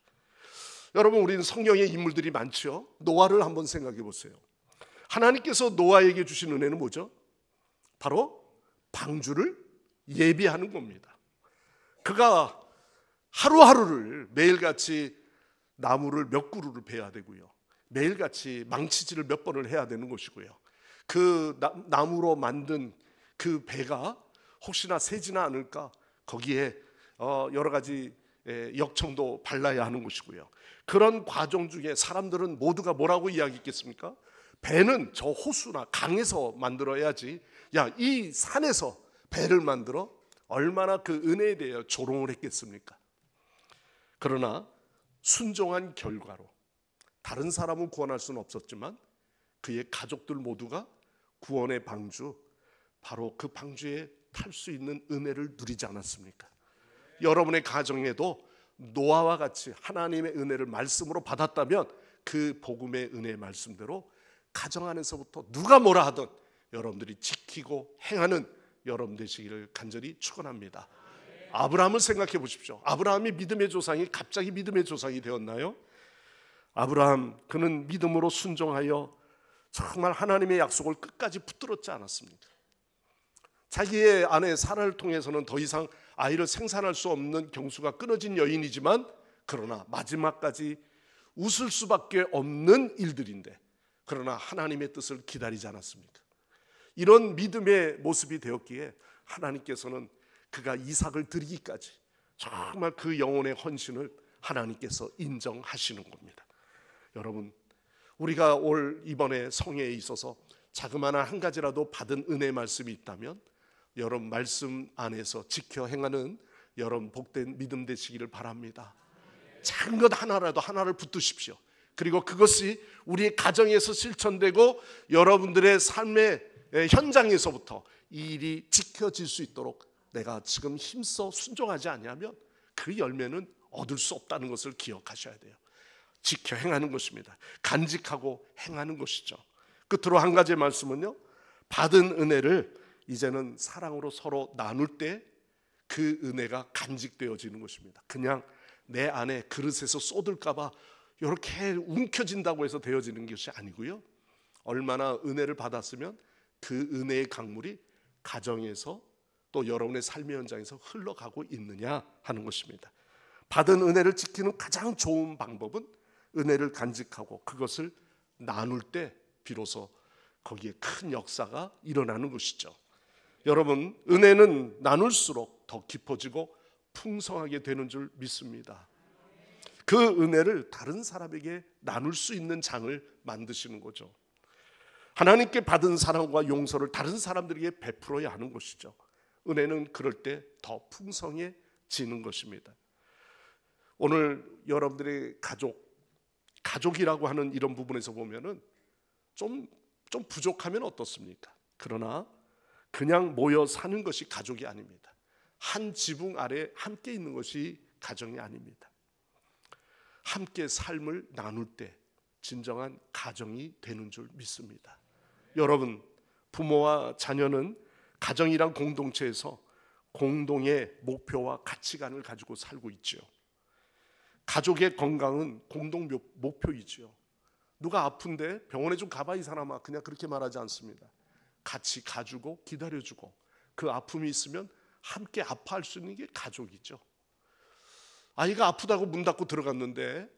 여러분, 우리는 성경의 인물들이 많죠. 노아를 한번 생각해 보세요. 하나님께서 노아에게 주신 은혜는 뭐죠? 바로 방주를 예비하는 겁니다. 그가 하루하루를 매일같이 나무를 몇 그루를 베야 되고요, 매일같이 망치질을 몇 번을 해야 되는 것이고요, 그 나무로 만든 그 배가 혹시나 새지나 않을까 거기에 여러 가지 역청도 발라야 하는 것이고요. 그런 과정 중에 사람들은 모두가 뭐라고 이야기했겠습니까? 배는 저 호수나 강에서 만들어야지, 야, 이 산에서 배를 만들어 얼마나 그 은혜에 대해 조롱을 했겠습니까? 그러나 순종한 결과로 다른 사람은 구원할 수는 없었지만 그의 가족들 모두가 구원의 방주, 바로 그 방주에 탈 수 있는 은혜를 누리지 않았습니까? 여러분의 가정에도 노아와 같이 하나님의 은혜를 말씀으로 받았다면 그 복음의 은혜의 말씀대로 가정 안에서부터 누가 뭐라 하든 여러분들이 지키고 행하는 여러분 되시기를 간절히 축원합니다. 아브라함을 생각해 보십시오. 아브라함이 믿음의 조상이 갑자기 믿음의 조상이 되었나요? 아브라함, 그는 믿음으로 순종하여 정말 하나님의 약속을 끝까지 붙들었지 않았습니까? 자기의 아내 사라를 통해서는 더 이상 아이를 생산할 수 없는 경수가 끊어진 여인이지만, 그러나 마지막까지 웃을 수밖에 없는 일들인데 그러나 하나님의 뜻을 기다리지 않았습니까? 이런 믿음의 모습이 되었기에 하나님께서는 그가 이삭을 드리기까지 정말 그 영혼의 헌신을 하나님께서 인정하시는 겁니다. 여러분, 우리가 올 이번에 성회에 있어서 자그마한 한 가지라도 받은 은혜의 말씀이 있다면 여러분 말씀 안에서 지켜 행하는 여러분 복된 믿음 되시기를 바랍니다. 작은 것 하나라도 하나를 붙드십시오. 그리고 그것이 우리의 가정에서 실천되고 여러분들의 삶의 현장에서부터 이 일이 지켜질 수 있도록 내가 지금 힘써 순종하지 않으면 그 열매는 얻을 수 없다는 것을 기억하셔야 돼요. 지켜 행하는 것입니다. 간직하고 행하는 것이죠. 끝으로 한 가지 말씀은요, 받은 은혜를 이제는 사랑으로 서로 나눌 때 그 은혜가 간직되어지는 것입니다. 그냥 내 안에 그릇에서 쏟을까 봐 이렇게 움켜진다고 해서 되어지는 것이 아니고요, 얼마나 은혜를 받았으면 그 은혜의 강물이 가정에서 또 여러분의 삶의 현장에서 흘러가고 있느냐 하는 것입니다. 받은 은혜를 지키는 가장 좋은 방법은 은혜를 간직하고 그것을 나눌 때 비로소 거기에 큰 역사가 일어나는 것이죠. 여러분, 은혜는 나눌수록 더 깊어지고 풍성하게 되는 줄 믿습니다. 그 은혜를 다른 사람에게 나눌 수 있는 장을 만드시는 거죠. 하나님께 받은 사랑과 용서를 다른 사람들에게 베풀어야 하는 것이죠. 은혜는 그럴 때 더 풍성해지는 것입니다. 오늘 여러분들의 가족이라고 하는 이런 부분에서 보면은 좀 부족하면 어떻습니까? 그러나 그냥 모여 사는 것이 가족이 아닙니다. 한 지붕 아래 함께 있는 것이 가정이 아닙니다. 함께 삶을 나눌 때 진정한 가정이 되는 줄 믿습니다. 여러분, 부모와 자녀는 가정이란 공동체에서 공동의 목표와 가치관을 가지고 살고 있죠. 가족의 건강은 공동 목표이지요. 누가 아픈데 병원에 좀 가봐 이 사람아, 그냥 그렇게 말하지 않습니다. 같이 가주고 기다려주고 그 아픔이 있으면 함께 아파할 수 있는 게 가족이죠. 아이가 아프다고 문 닫고 들어갔는데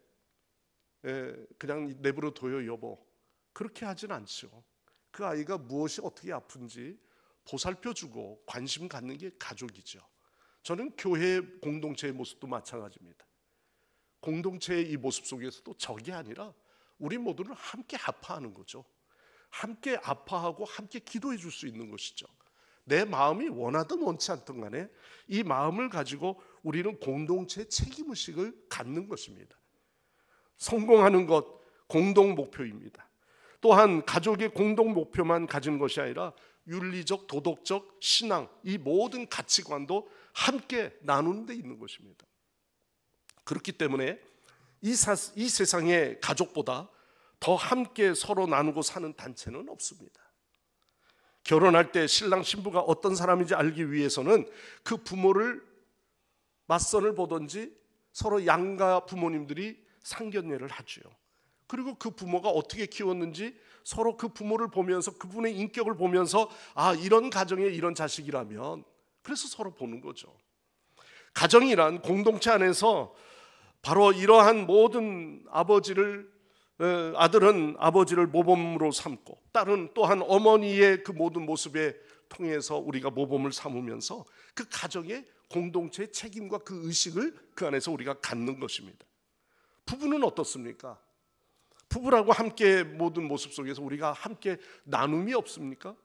그냥 내버려 둬요 여보, 그렇게 하진 않죠. 그 아이가 무엇이 어떻게 아픈지 보살펴주고 관심 갖는 게 가족이죠. 저는 교회 공동체의 모습도 마찬가지입니다. 공동체의 이 모습 속에서도 적이 아니라 우리 모두는 함께 아파하는 거죠. 함께 아파하고 함께 기도해 줄 수 있는 것이죠. 내 마음이 원하든 원치 않든 간에 이 마음을 가지고 우리는 공동체 책임의식을 갖는 것입니다. 성공하는 것 공동 목표입니다. 또한 가족의 공동 목표만 가진 것이 아니라 윤리적, 도덕적, 신앙, 이 모든 가치관도 함께 나누는 데 있는 것입니다. 그렇기 때문에 이 세상의 가족보다 더 함께 서로 나누고 사는 단체는 없습니다. 결혼할 때 신랑 신부가 어떤 사람인지 알기 위해서는 그 부모를 맞선을 보든지 서로 양가 부모님들이 상견례를 하죠. 그리고 그 부모가 어떻게 키웠는지 서로 그 부모를 보면서 그분의 인격을 보면서 아, 이런 가정에 이런 자식이라면, 그래서 서로 보는 거죠. 가정이란 공동체 안에서 바로 이러한 모든 아들은 아버지를 모범으로 삼고 딸은 또한 어머니의 그 모든 모습에 통해서 우리가 모범을 삼으면서 그 가정의 공동체의 책임과 그 의식을 그 안에서 우리가 갖는 것입니다. 부부는 어떻습니까? 부부라고 함께 모든 모습 속에서 우리가 함께 나눔이 없습니까?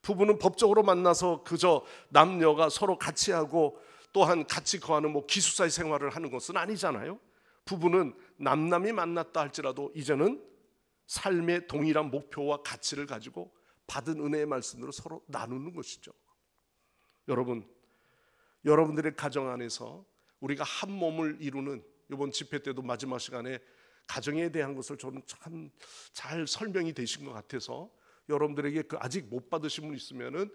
부부는 법적으로 만나서 그저 남녀가 서로 같이 하고 또한 같이 거하는 기숙사의 생활을 하는 것은 아니잖아요. 부부는 남남이 만났다 할지라도 이제는 삶의 동일한 목표와 가치를 가지고 받은 은혜의 말씀으로 서로 나누는 것이죠. 여러분, 여러분들의 가정 안에서 우리가 한 몸을 이루는, 이번 집회 때도 마지막 시간에 가정에 대한 것을 저는 참 잘 설명이 되신 것 같아서 여러분들에게 아직 못 받으신 분 있으면은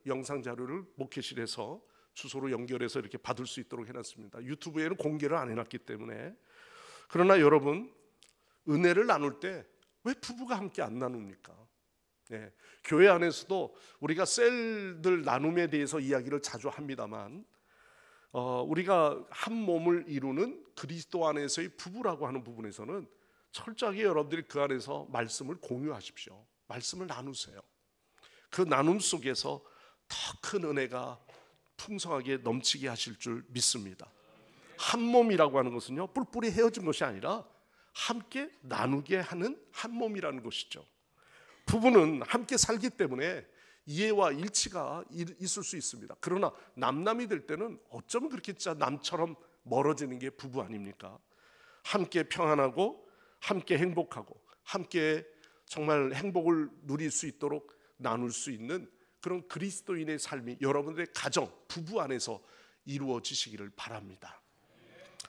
영상 자료를 목회실에서 주소로 연결해서 이렇게 받을 수 있도록 해놨습니다. 유튜브에는 공개를 안 해놨기 때문에. 그러나 여러분, 은혜를 나눌 때 왜 부부가 함께 안 나눕니까? 교회 안에서도 우리가 셀들 나눔에 대해서 이야기를 자주 합니다만, 우리가 한 몸을 이루는 그리스도 안에서의 부부라고 하는 부분에서는 철저하게 여러분들이 그 안에서 말씀을 공유하십시오. 말씀을 나누세요. 그 나눔 속에서 더 큰 은혜가 풍성하게 넘치게 하실 줄 믿습니다. 한 몸이라고 하는 것은요, 뿔뿔이 헤어진 것이 아니라 함께 나누게 하는 한 몸이라는 것이죠. 부부는 함께 살기 때문에 이해와 일치가 있을 수 있습니다. 그러나 남남이 될 때는 어쩌면 그렇게 진짜 남처럼 멀어지는 게 부부 아닙니까? 함께 평안하고 함께 행복하고 함께 정말 행복을 누릴 수 있도록 나눌 수 있는 그런 그리스도인의 삶이 여러분들의 가정, 부부 안에서 이루어지시기를 바랍니다.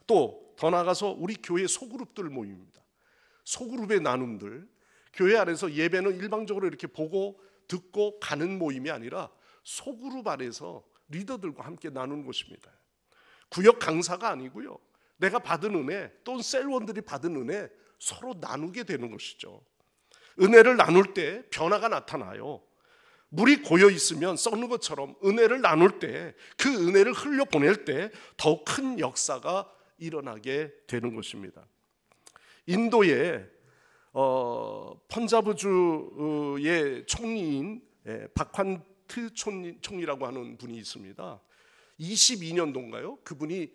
또 더 나아가서 우리 교회 소그룹들 모임입니다. 소그룹의 나눔들, 교회 안에서 예배는 일방적으로 이렇게 보고 듣고 가는 모임이 아니라 소그룹 안에서 리더들과 함께 나누는 것입니다. 구역 강사가 아니고요, 내가 받은 은혜 또는 셀원들이 받은 은혜 서로 나누게 되는 것이죠. 은혜를 나눌 때 변화가 나타나요. 물이 고여 있으면 썩는 것처럼 은혜를 나눌 때, 그 은혜를 흘려보낼 때 더욱 큰 역사가 일어나게 되는 것입니다. 인도의 펀자브주의 총리인 박환트 총리라고 하는 분이 있습니다. 22년도인가요? 그분이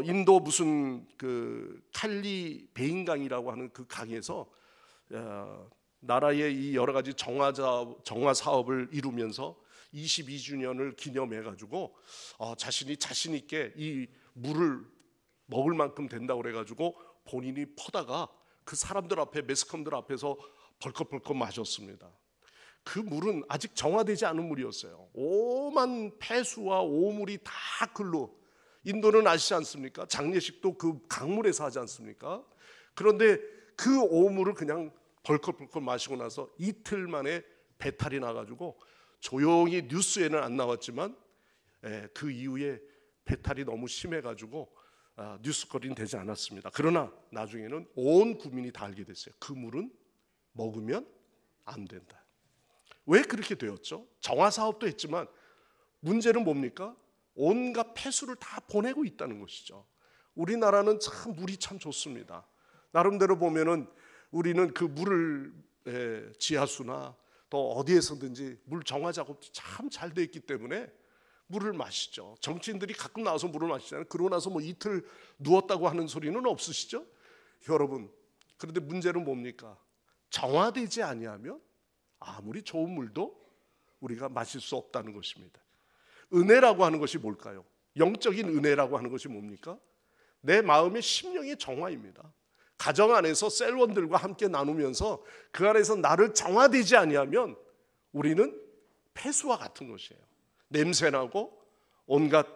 인도 무슨 그 칼리 베인강이라고 하는 그 강에서 나라의 이 여러 가지 정화 사업을 이루면서 22주년을 기념해 가지고 자신이 자신 있게 이 물을 먹을 만큼 된다고 그래 가지고 본인이 퍼다가 그 사람들 앞에, 매스컴들 앞에서 벌컥벌컥 마셨습니다. 그 물은 아직 정화되지 않은 물이었어요. 오만 폐수와 오물이 다 글로, 인도는 아시지 않습니까? 장례식도 그 강물에서 하지 않습니까? 그런데 그 오물을 그냥 벌컥벌컥 마시고 나서 이틀 만에 배탈이 나가지고, 조용히 뉴스에는 안 나왔지만 그 이후에 배탈이 너무 심해가지고 뉴스거리는 되지 않았습니다. 그러나 나중에는 온 국민이 다 알게 됐어요. 그 물은 먹으면 안 된다. 왜 그렇게 되었죠? 정화 사업도 했지만 문제는 뭡니까? 온갖 폐수를 다 보내고 있다는 것이죠. 우리나라는 참 물이 참 좋습니다. 나름대로 보면은 우리는 그 물을 지하수나 또 어디에서든지 물 정화 작업도 참 잘 돼 있기 때문에 물을 마시죠. 정치인들이 가끔 나와서 물을 마시잖아요. 그러고 나서 이틀 누웠다고 하는 소리는 없으시죠? 여러분, 그런데 문제는 뭡니까? 정화되지 아니하면 아무리 좋은 물도 우리가 마실 수 없다는 것입니다. 은혜라고 하는 것이 뭘까요? 영적인 은혜라고 하는 것이 뭡니까? 내 마음의 심령의 정화입니다. 가정 안에서 셀원들과 함께 나누면서 그 안에서 나를 정화되지 아니하면 우리는 폐수와 같은 것이에요. 냄새나고 온갖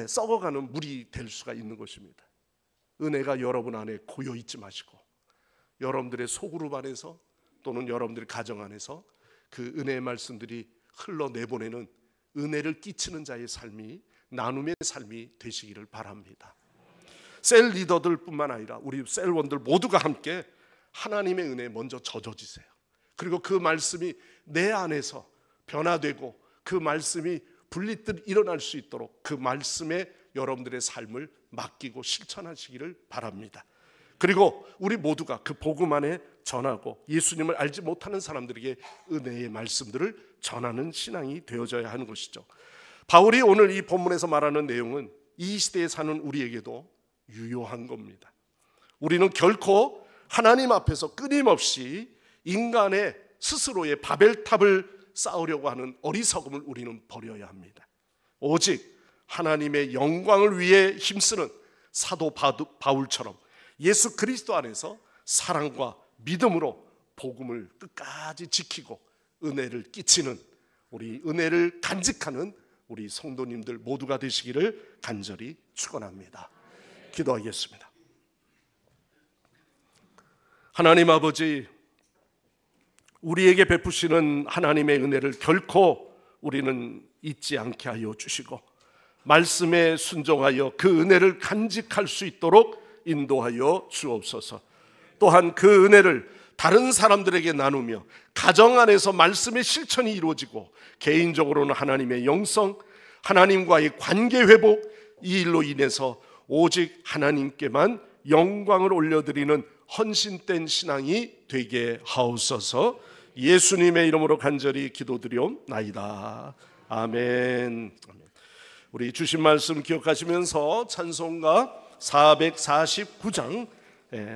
썩어가는 물이 될 수가 있는 것입니다. 은혜가 여러분 안에 고여 있지 마시고 여러분들의 소그룹 안에서 또는 여러분들의 가정 안에서 그 은혜의 말씀들이 흘러내보내는 은혜를 끼치는 자의 삶이, 나눔의 삶이 되시기를 바랍니다. 셀 리더들 뿐만 아니라 우리 셀원들 모두가 함께 하나님의 은혜에 먼저 젖어지세요. 그리고 그 말씀이 내 안에서 변화되고 그 말씀이 분리듯 일어날 수 있도록 그 말씀에 여러분들의 삶을 맡기고 실천하시기를 바랍니다. 그리고 우리 모두가 그 복음 안에 전하고 예수님을 알지 못하는 사람들에게 은혜의 말씀들을 전하는 신앙이 되어져야 하는 것이죠. 바울이 오늘 이 본문에서 말하는 내용은 이 시대에 사는 우리에게도 유효한 겁니다. 우리는 결코 하나님 앞에서 끊임없이 인간의 스스로의 바벨탑을 쌓으려고 하는 어리석음을 우리는 버려야 합니다. 오직 하나님의 영광을 위해 힘쓰는 사도 바울처럼 예수 그리스도 안에서 사랑과 믿음으로 복음을 끝까지 지키고 은혜를 끼치는, 우리 은혜를 간직하는 우리 성도님들 모두가 되시기를 간절히 축원합니다. 기도하겠습니다. 하나님 아버지, 우리에게 베푸시는 하나님의 은혜를 결코 우리는 잊지 않게 하여 주시고 말씀에 순종하여 그 은혜를 간직할 수 있도록 인도하여 주옵소서. 또한 그 은혜를 다른 사람들에게 나누며 가정 안에서 말씀의 실천이 이루어지고 개인적으로는 하나님의 영성, 하나님과의 관계 회복, 이 일로 인해서 오직 하나님께만 영광을 올려드리는 헌신된 신앙이 되게 하옵소서. 예수님의 이름으로 간절히 기도드리옵나이다. 아멘. 우리 주신 말씀 기억하시면서 찬송가 449장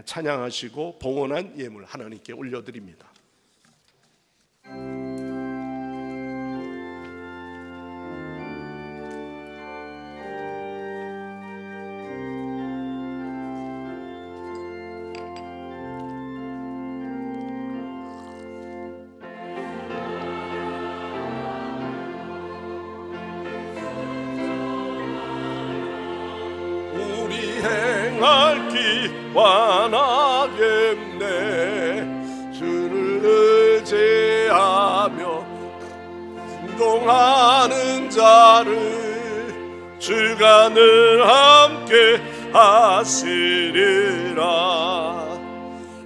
찬양하시고 봉헌한 예물 하나님께 올려드립니다. 행할 기완하겠네. 주를 의지하며 순종하는 자를 주가 늘 함께 하시리라.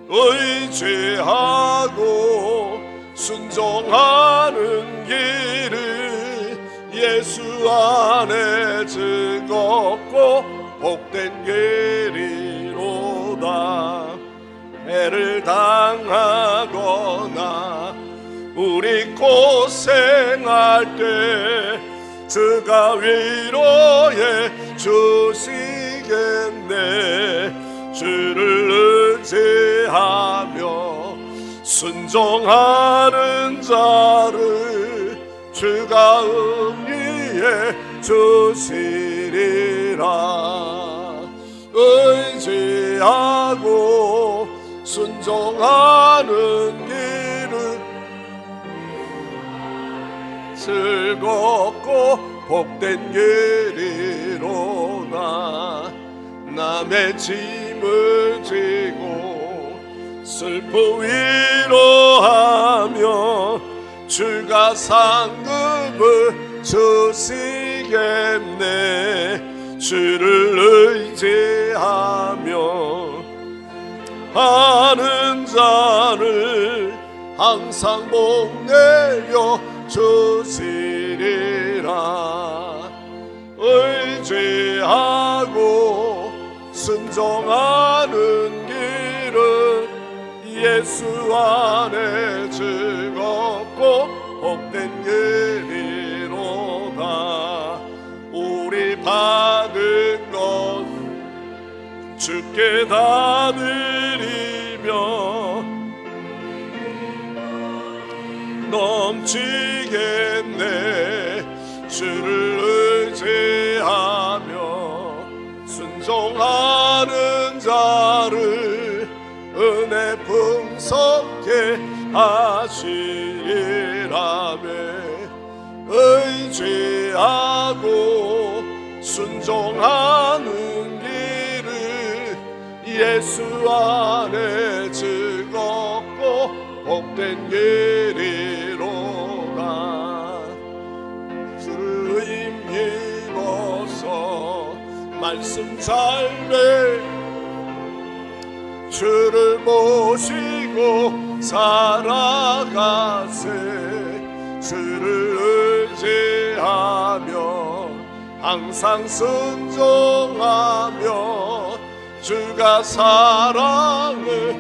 의지하고 순종하는 길을 예수 안에 즐겁고 복된 길이로다. 해를 당하거나 우리 고생할 때 주가 위로해 주시겠네. 주를 의지하며 순종하는 자를 주가 응리해 주시리라. 의지하고 순종하는 길은 즐겁고 복된 길이로다. 남의 짐을 지고 슬픔 위로하며 주가 상급을 주시겠네. 주를 의지하며 하는 자를 항상 복내려 주시리라. 의지하고 순종하는 길은 예수 안에 즐겁고 복된 길이로다. 우리 받은 것 주께 다 드리며 넘치겠네. 주를 의지하며 순종하는 자를 은혜 풍성케 하시리라며. 의지하고 순종하는 길을 예수 안에 즐겁고 복된 길이로다. 주를 힘입어서 말씀 잘매 주를 모시고 살아가세. 주를 의지하며 항상 순종하며 주가 사랑을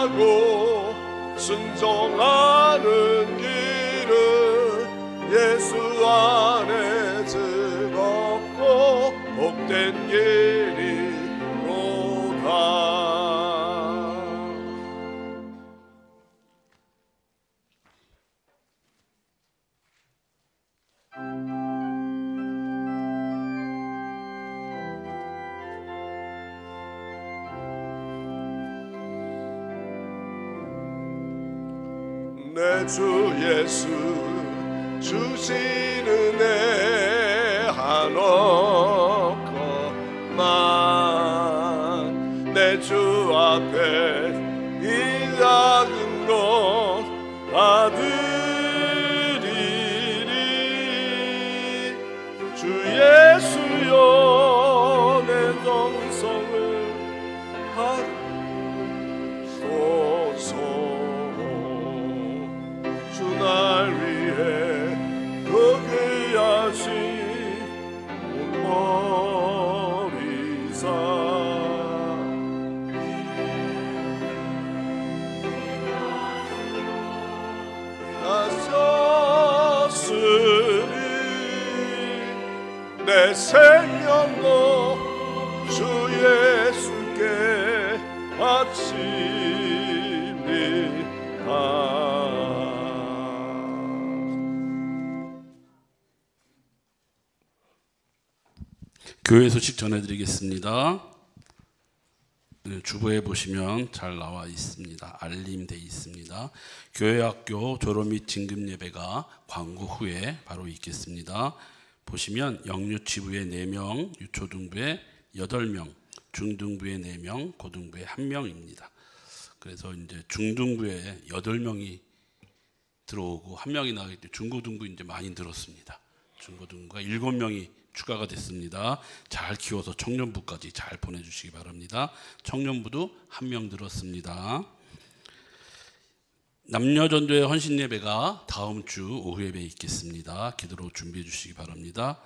의지하고 순종하는 길은 예수 안에 즐겁고 복된 길이로다. 내 주 예수 주신 은혜 한없거만 내 주 앞에 이 작은 것 받으리리 주 예수여 내 정성을 받소서 주 날 위해 거귀하신 온머리사 나셨으니 내 생명도 주 예수께 바칩니다. 교회 소식 전해드리겠습니다. 주보에 보시면 잘 나와 있습니다. 알림돼 있습니다. 교회학교 졸업 및 진급 예배가 광고 후에 바로 있겠습니다. 보시면 영유치부에 4명, 유초등부에 8명, 중등부에 4명, 고등부에 1명입니다. 그래서 이제 중등부에 8명이 들어오고 1명이 나가기 때문에 중고등부 이제 많이 늘었습니다. 중고등부가 7명이 추가가 됐습니다. 잘 키워서 청년부까지 잘 보내주시기 바랍니다. 청년부도 1명 늘었습니다. 남녀전도의 헌신예배가 다음 주 오후 예배에 있겠습니다. 기도로 준비해 주시기 바랍니다.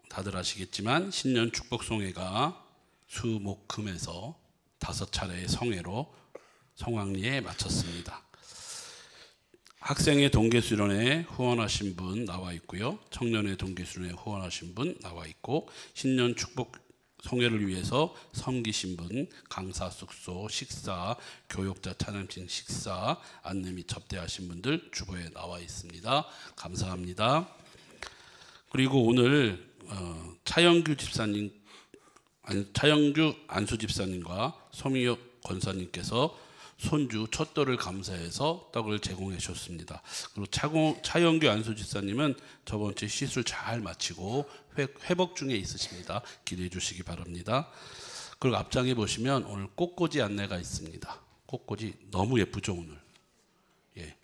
다들 아시겠지만 신년 축복송회가 수, 목, 금에서 5차례의 성회로 성황리에 마쳤습니다. 학생의 동계수련회 후원하신 분 나와 있고요. 청년의 동계수련회 후원하신 분 나와 있고 신년 축복 성회를 위해서 섬기신 분, 강사 숙소, 식사, 교육자 찬양팀 식사, 안내 및 접대하신 분들 주보에 나와 있습니다. 감사합니다. 그리고 오늘 차영규 안수 집사님과 소미혁 권사님께서 손주 첫돌을 감사해서 떡을 제공해 주셨습니다. 그리고 차영규 안수 집사님은 저번 주 시술 잘 마치고 회복 중에 있으십니다. 기대해 주시기 바랍니다. 그리고 앞장에 보시면 오늘 꽃꽂이 안내가 있습니다. 꽃꽂이 너무 예쁘죠 오늘. 예,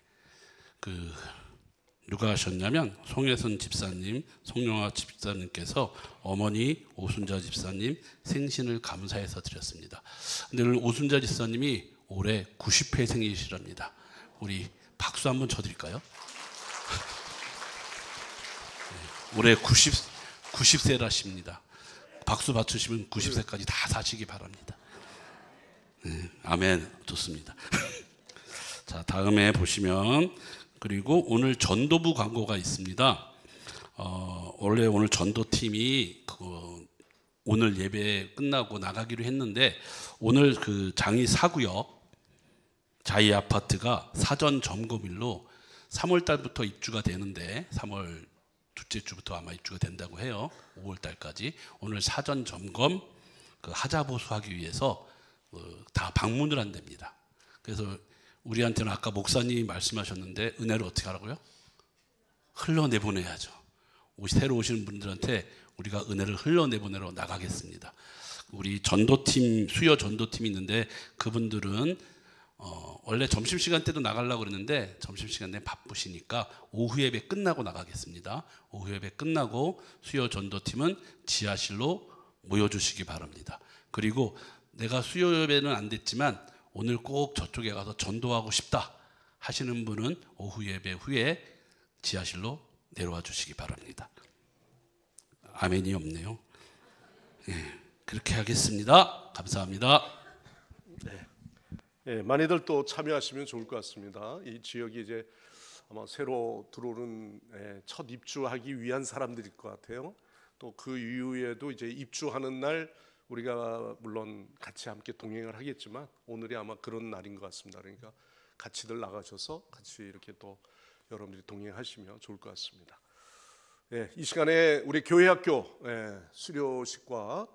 누가 하셨냐면 송혜선 집사님, 송영아 집사님께서 어머니 오순자 집사님 생신을 감사해서 드렸습니다. 근데 오늘 오순자 집사님이 올해 90회 생일이시랍니다. 우리 박수 한번 쳐드릴까요? 네, 올해 90세라십니다. 박수 받으시면 90세까지 다 사시기 바랍니다. 네, 아멘. 좋습니다. 자, 다음에 보시면 그리고 오늘 전도부 광고가 있습니다. 원래 오늘 전도팀이 오늘 예배 끝나고 나가기로 했는데 오늘 그 장이 사구역 자이 아파트가 사전 점검일로 3월 달부터 입주가 되는데 3월 둘째 주부터 아마 입주가 된다고 해요. 5월 달까지 오늘 사전 점검 하자보수하기 위해서 다 방문을 한답니다. 그래서 우리한테는 아까 목사님이 말씀하셨는데 은혜를 어떻게 하라고요? 흘러내보내야죠. 새로 오시는 분들한테 우리가 은혜를 흘러내보내러 나가겠습니다. 우리 전도팀, 수요 전도팀이 있는데 그분들은 원래 점심시간 때도 나가려고 그랬는데 점심시간 때 바쁘시니까 오후 예배 끝나고 나가겠습니다. 오후 예배 끝나고 수요 전도팀은 지하실로 모여주시기 바랍니다. 그리고 내가 수요 예배는 안 됐지만 오늘 꼭 저쪽에 가서 전도하고 싶다 하시는 분은 오후 예배 후에 지하실로 내려와 주시기 바랍니다. 아멘이 없네요. 예, 그렇게 하겠습니다. 감사합니다. 네. 예, 많이들 또 참여하시면 좋을 것 같습니다. 이 지역이 이제 아마 새로 들어오는 첫 입주하기 위한 사람들일 것 같아요. 또 그 이후에도 이제 입주하는 날 우리가 물론 같이 함께 동행을 하겠지만 오늘이 아마 그런 날인 것 같습니다. 그러니까 같이들 나가셔서 같이 이렇게 또 여러분들이 동행하시면 좋을 것 같습니다. 예, 이 시간에 우리 교회학교 수료식과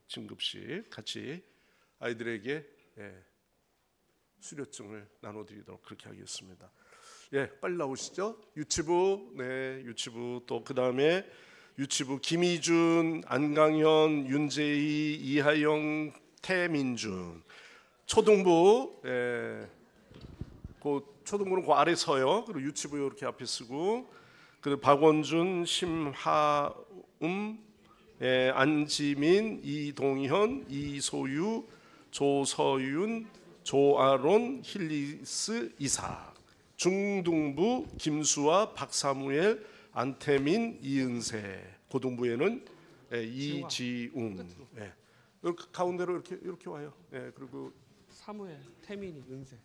진급식 같이 아이들에게 수료증을 나눠드리도록 그렇게 하겠습니다. 예, 빨리 나오시죠. 유치부, 네, 유치부 또 그 다음에 유치부 김희준, 안강현, 윤재희, 이하영, 태민준. 초등부, 예, 그 초등부는 그 아래 서요. 그리고 유치부 이렇게 앞에 쓰고, 그리고 박원준, 심하음, 예, 안지민, 이동현, 이소유, 조서윤, 조아론, 힐리스, 이삭. 중등부 김수아, 박사무엘, 안태민, 이은세. 고등부에는 이지웅. 예. 이렇게 가운데로 이렇게 와요. 예, 그리고 사무엘, 태민이, 은세.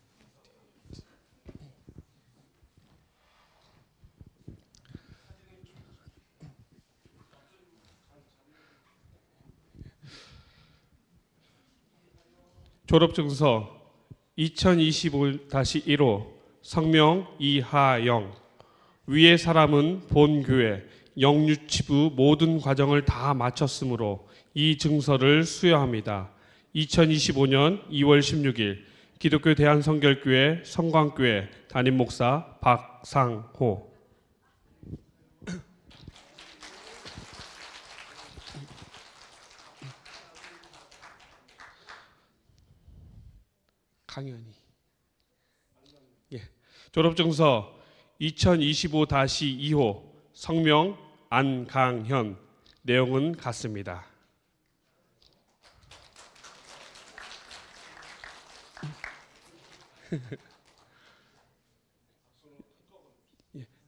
졸업증서 2025-1호 성명 이하영. 위의 사람은 본교회 영유치부 모든 과정을 다 마쳤으므로 이 증서를 수여합니다. 2025년 2월 16일 기독교 대한성결교회 성광교회 담임목사 박상호. 강연이. 예. 졸업증서 2025-2호 성명 안강현. 내용은 같습니다.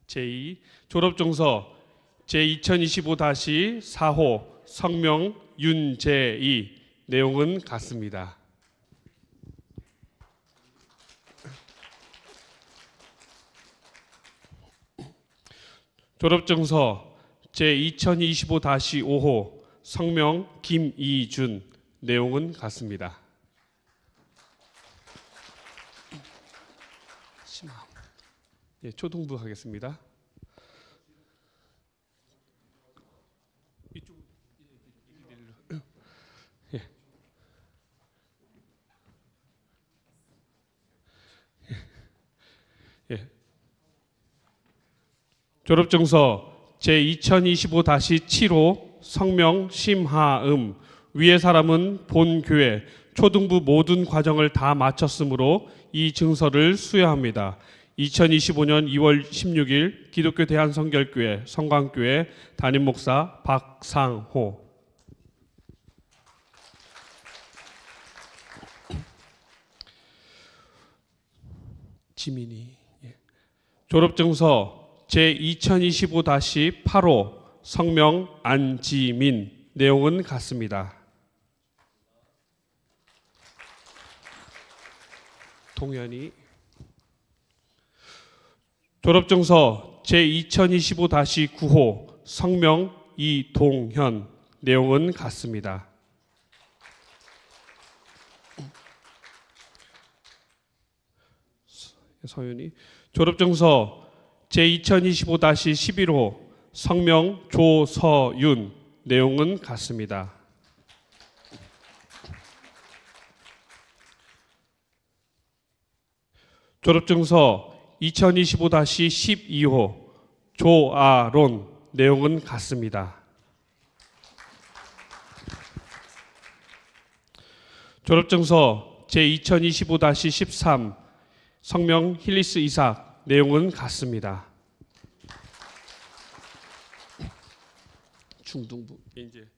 제2 졸업증서 제2025-4호 성명 윤재희. 내용은 같습니다. 졸업증서 제2025-5호 성명 김이준. 내용은 같습니다. 예, 초등부 하겠습니다. 이쪽 예. 예. 졸업증서 제2025-7호 성명 심하음. 위의 사람은 본교회 초등부 모든 과정을 다 마쳤으므로 이 증서를 수여합니다. 2025년 2월 16일 기독교 대한성결교회 성광교회 담임목사 박상호. 지민이. 예. 졸업증서 제2025-8호 성명 안지민. 내용은 같습니다. 동현이. 졸업증서 제2025-9호 성명 이동현. 내용은 같습니다. 서윤이. 졸업증서 제2025-11호 성명 조서윤. 내용은 같습니다. 졸업증서 2025-12호 조아론. 내용은 같습니다. 졸업증서 제2025-13 성명 힐리스 이삭. 내용은 같습니다. 중등부. 이제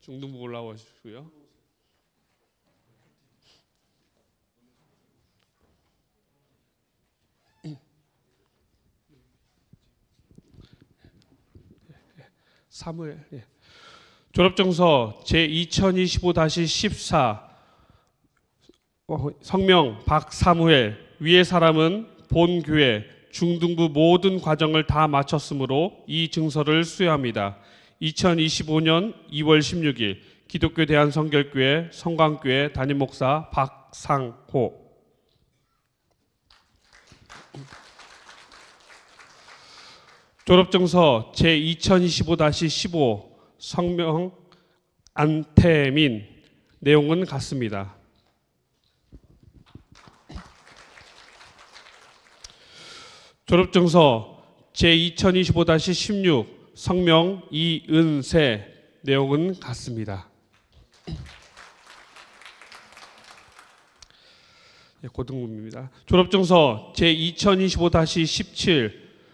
중등부 올라오시고요. 사무엘. 예. 졸업증서 제2025-14 성명 박사무엘. 위의 사람은 본교회 중등부 모든 과정을 다 마쳤으므로 이 증서를 수여합니다. 2025년 2월 16일 기독교 대한성결교회 성광교회 담임목사 박상호. 졸업증서 제2025-15 성명 안태민. 내용은 같습니다. 졸업증서 제2025-16 성명 이은세. 내용은 같습니다. 고등부입니다. 졸업증서 제2025-17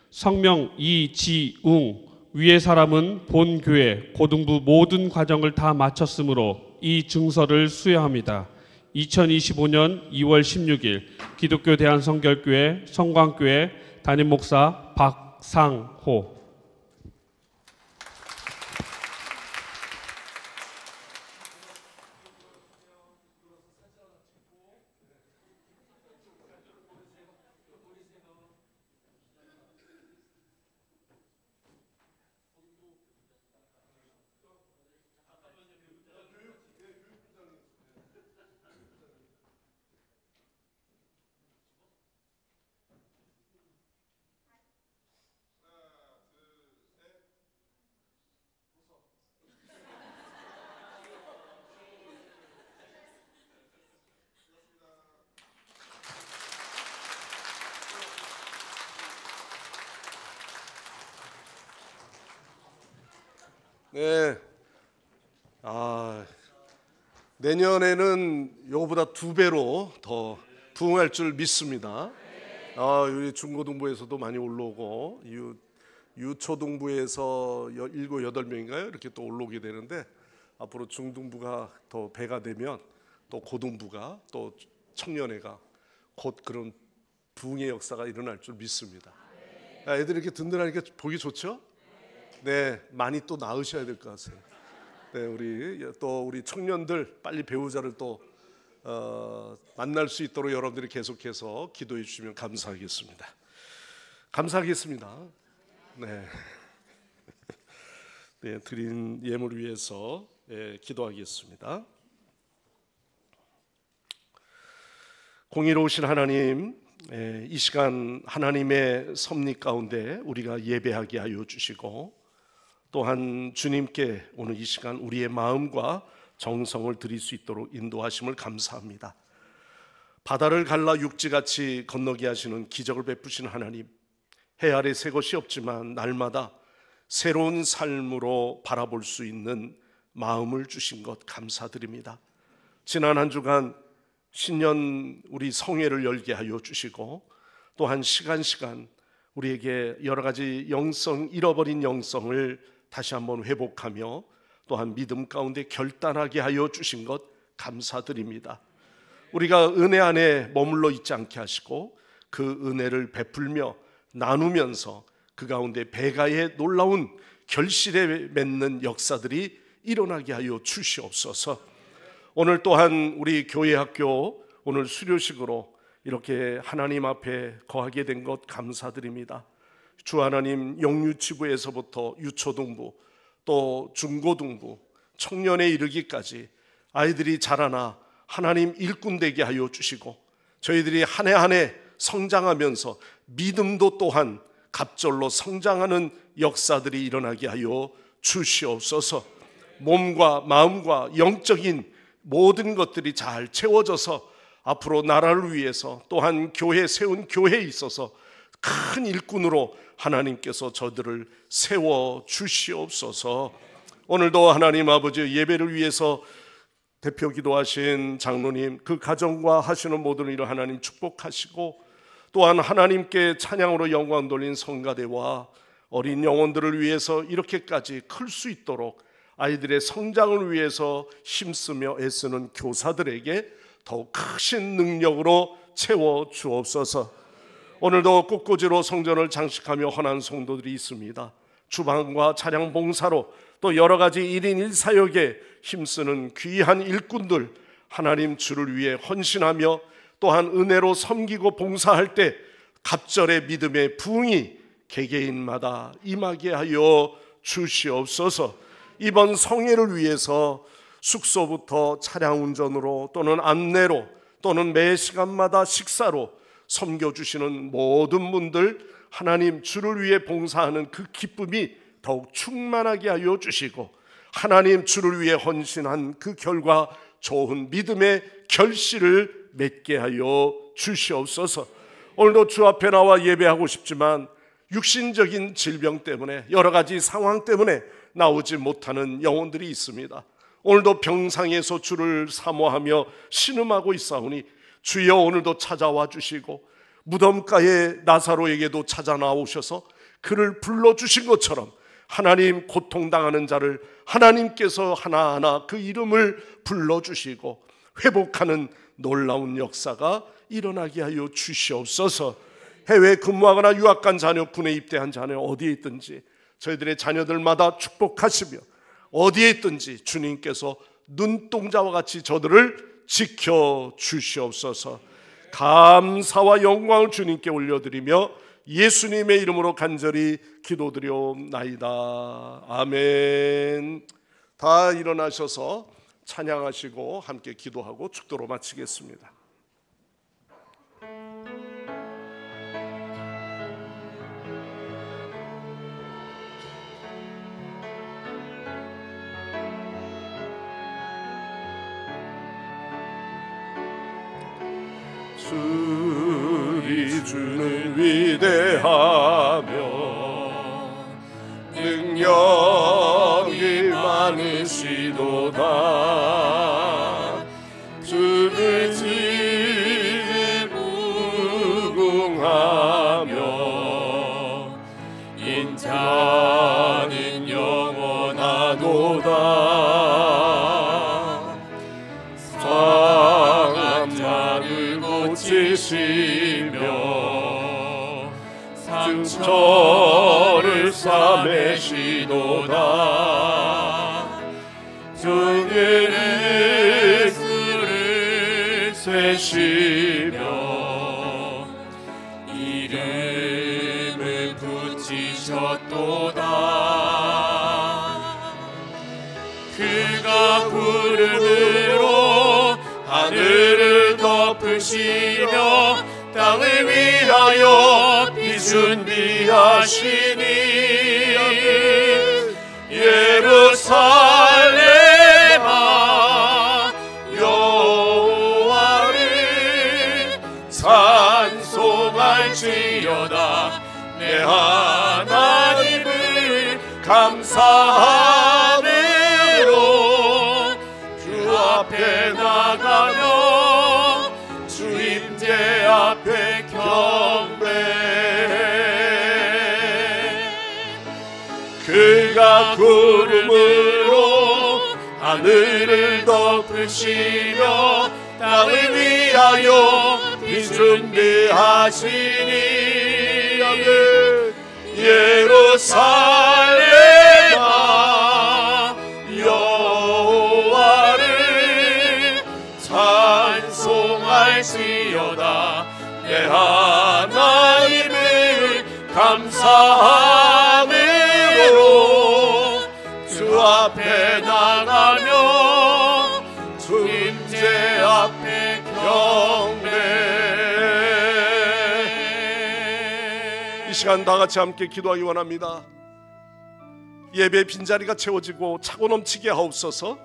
성명 이지웅. 위의 사람은 본 교회 고등부 모든 과정을 다 마쳤으므로 이 증서를 수여합니다. 2025년 2월 16일 기독교 대한성결교회 성광교회 담임목사 박상호. 네. 내년에는 요거보다 2배로 더 부흥할 줄 믿습니다. 우리 중고등부에서도 많이 올라오고 유초등부에서 7, 8명인가요? 이렇게 또 올라오게 되는데 앞으로 중등부가 더 배가 되면 또 고등부가 또 청년회가 곧 그런 부흥의 역사가 일어날 줄 믿습니다. 애들이 이렇게 든든하니까 보기 좋죠? 네, 많이 또 낳으셔야 될 것 같아요. 네, 우리 청년들 빨리 배우자를 또 만날 수 있도록 여러분들이 계속해서 기도해 주시면 감사하겠습니다. 감사하겠습니다. 네, 네, 드린 예물 위해서 기도하겠습니다. 공의로우신 하나님, 이 시간 하나님의 섭리 가운데 우리가 예배하게 하여 주시고 또한 주님께 오늘 이 시간 우리의 마음과 정성을 드릴 수 있도록 인도하심을 감사합니다. 바다를 갈라 육지같이 건너게 하시는 기적을 베푸시는 하나님, 해 아래 새 것이 없지만 날마다 새로운 삶으로 바라볼 수 있는 마음을 주신 것 감사드립니다. 지난 한 주간 신년 우리 성회를 열게 하여 주시고 또한 시간 우리에게 여러 가지 잃어버린 영성을 다시 한번 회복하며 또한 믿음 가운데 결단하게 하여 주신 것 감사드립니다. 우리가 은혜 안에 머물러 있지 않게 하시고 그 은혜를 베풀며 나누면서 그 가운데 배가의 놀라운 결실에 맺는 역사들이 일어나게 하여 주시옵소서. 오늘 또한 우리 교회 학교 오늘 수료식으로 이렇게 하나님 앞에 거하게 된 것 감사드립니다. 주 하나님, 영유치부에서부터 유초등부 또 중고등부 청년에 이르기까지 아이들이 자라나 하나님 일꾼 되게 하여 주시고 저희들이 한 해 한 해 성장하면서 믿음도 또한 갑절로 성장하는 역사들이 일어나게 하여 주시옵소서. 몸과 마음과 영적인 모든 것들이 잘 채워져서 앞으로 나라를 위해서 또한 세운 교회에 있어서 큰 일꾼으로 하나님께서 저들을 세워 주시옵소서. 오늘도 하나님 아버지 예배를 위해서 대표 기도하신 장로님, 그 가정과 하시는 모든 일을 하나님 축복하시고 또한 하나님께 찬양으로 영광 돌린 성가대와 어린 영혼들을 위해서 이렇게까지 클 수 있도록 아이들의 성장을 위해서 힘쓰며 애쓰는 교사들에게 더욱 크신 능력으로 채워 주옵소서. 오늘도 꽃꽂이로 성전을 장식하며 헌한 성도들이 있습니다. 주방과 차량 봉사로 또 여러 가지 1인 1사역에 힘쓰는 귀한 일꾼들 하나님 주를 위해 헌신하며 또한 은혜로 섬기고 봉사할 때 갑절의 믿음의 부흥이 개개인마다 임하게 하여 주시옵소서. 이번 성회를 위해서 숙소부터 차량 운전으로 또는 안내로 또는 매 시간마다 식사로 섬겨주시는 모든 분들 하나님 주를 위해 봉사하는 그 기쁨이 더욱 충만하게 하여 주시고 하나님 주를 위해 헌신한 그 결과 좋은 믿음의 결실을 맺게 하여 주시옵소서. 오늘도 주 앞에 나와 예배하고 싶지만 육신적인 질병 때문에 여러 가지 상황 때문에 나오지 못하는 영혼들이 있습니다. 오늘도 병상에서 주를 사모하며 신음하고 있사오니 주여 오늘도 찾아와 주시고 무덤가에 나사로에게도 찾아 나오셔서 그를 불러주신 것처럼 하나님 고통당하는 자를 하나님께서 하나하나 그 이름을 불러주시고 회복하는 놀라운 역사가 일어나게 하여 주시옵소서. 해외 근무하거나 유학 간 자녀, 군에 입대한 자녀 어디에 있든지 저희들의 자녀들마다 축복하시며 어디에 있든지 주님께서 눈동자와 같이 저들을 지켜주시옵소서. 감사와 영광을 주님께 올려드리며 예수님의 이름으로 간절히 기도드려옵나이다. 아멘. 다 일어나셔서 찬양하시고 함께 기도하고 축도로 마치겠습니다. 우리 주는 위대하며 능력이 많으시도다. 주를 지혜 무궁하며 인자는 영원하도다. 상한 자를 고치시며 상처를 싸매시도다. 정의의 수를 세시며 이름을 붙이셨도다. 그가 구름으로 하늘을 덮으시며 땅을 위하여 비준비하시니 예루살렘아 여호와를 찬송할지어다. 내 하나님을 감사함으로 주 앞에 나가며 주 임재 앞에 경배해. 그가 구름으로 하늘을 덮으시며 땅을 위하여 비준비하시니 예루살렘아 여호와를 찬송할지어다. 내 하나님을 감사함으로 주 앞에 나가며 주 임재 앞에 경배. 이 시간 다 같이 함께 기도하기 원합니다. 예배 빈자리가 채워지고 차고 넘치게 하옵소서.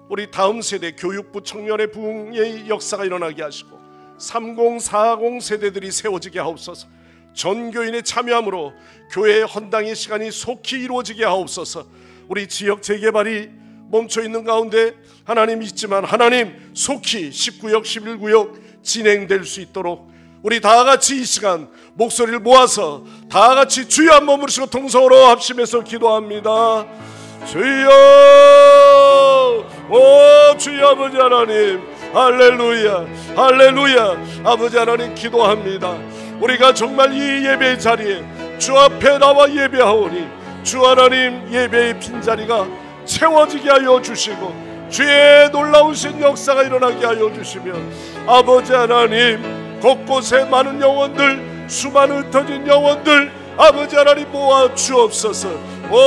우리 다음 세대 교육부 청년의 부흥의 역사가 일어나게 하시고 30, 40 세대들이 세워지게 하옵소서. 전교인의 참여함으로 교회의 헌당의 시간이 속히 이루어지게 하옵소서. 우리 지역 재개발이 멈춰있는 가운데 하나님 있지만 하나님 속히 19역 11구역 진행될 수 있도록 우리 다같이 이 시간 목소리를 모아서 다같이 주여 한 몸으로 통성으로 합심해서 기도합니다. 주여, 오 주여 아버지 하나님, 할렐루야 할렐루야. 아버지 하나님 기도합니다. 우리가 정말 이 예배의 자리에 주 앞에 나와 예배하오니 주 하나님 예배의 빈자리가 채워지게 하여 주시고 주의 놀라우신 역사가 일어나게 하여 주시며 아버지 하나님 곳곳에 많은 영혼들, 수많은 흩어진 영혼들 아버지 하나님 모아 주옵소서. 오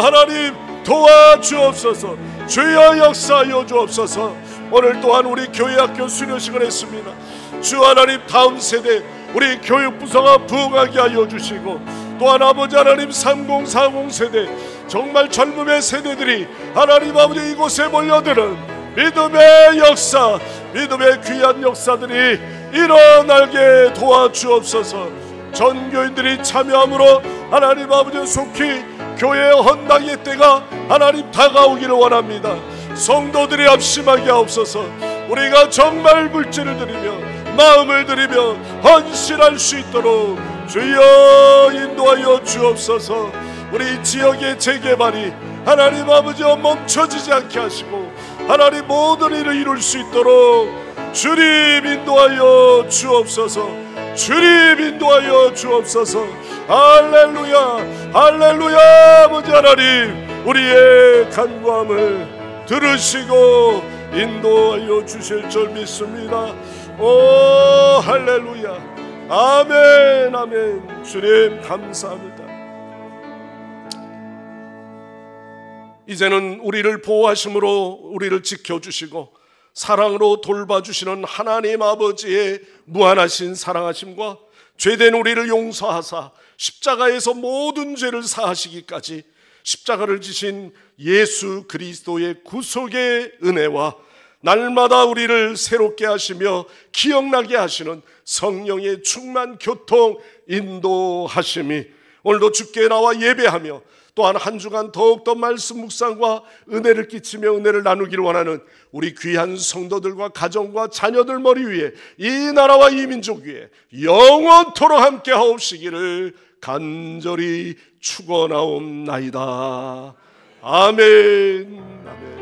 하나님 도와주옵소서. 주여 역사하여 주옵소서. 오늘 또한 우리 교회학교 수료식을 했습니다. 주 하나님 다음 세대 우리 교육부서가 부흥하게 하여 주시고 또한 아버지 하나님 30, 40 세대 정말 젊음의 세대들이 하나님 아버지 이곳에 몰려드는 믿음의 역사, 믿음의 귀한 역사들이 일어나게 도와주옵소서. 전 교인들이 참여함으로 하나님 아버지 속히 교회의 헌당의 때가 하나님 다가오기를 원합니다. 성도들이 합심하게 하옵소서. 우리가 정말 물질을 드리며 마음을 드리며 헌신할 수 있도록 주여 인도하여 주옵소서. 우리 지역의 재개발이 하나님 아버지 멈춰지지 않게 하시고 하나님 모든 일을 이룰 수 있도록 주님 인도하여 주옵소서. 주님 인도하여 주옵소서. 할렐루야 할렐루야. 아버지 하나님 우리의 간구함을 들으시고 인도하여 주실 줄 믿습니다. 오 할렐루야. 아멘 아멘. 주님 감사합니다. 이제는 우리를 보호하심으로 우리를 지켜주시고 사랑으로 돌봐주시는 하나님 아버지의 무한하신 사랑하심과 죄된 우리를 용서하사 십자가에서 모든 죄를 사하시기까지 십자가를 지신 예수 그리스도의 구속의 은혜와 날마다 우리를 새롭게 하시며 기억나게 하시는 성령의 충만 교통 인도하심이 오늘도 주께 나와 예배하며 또한 한 주간 더욱더 말씀 묵상과 은혜를 끼치며 은혜를 나누기를 원하는 우리 귀한 성도들과 가정과 자녀들 머리 위에 이 나라와 이 민족 위에 영원토록 함께 하옵시기를 간절히 축원하옵나이다. 아멘. 아멘.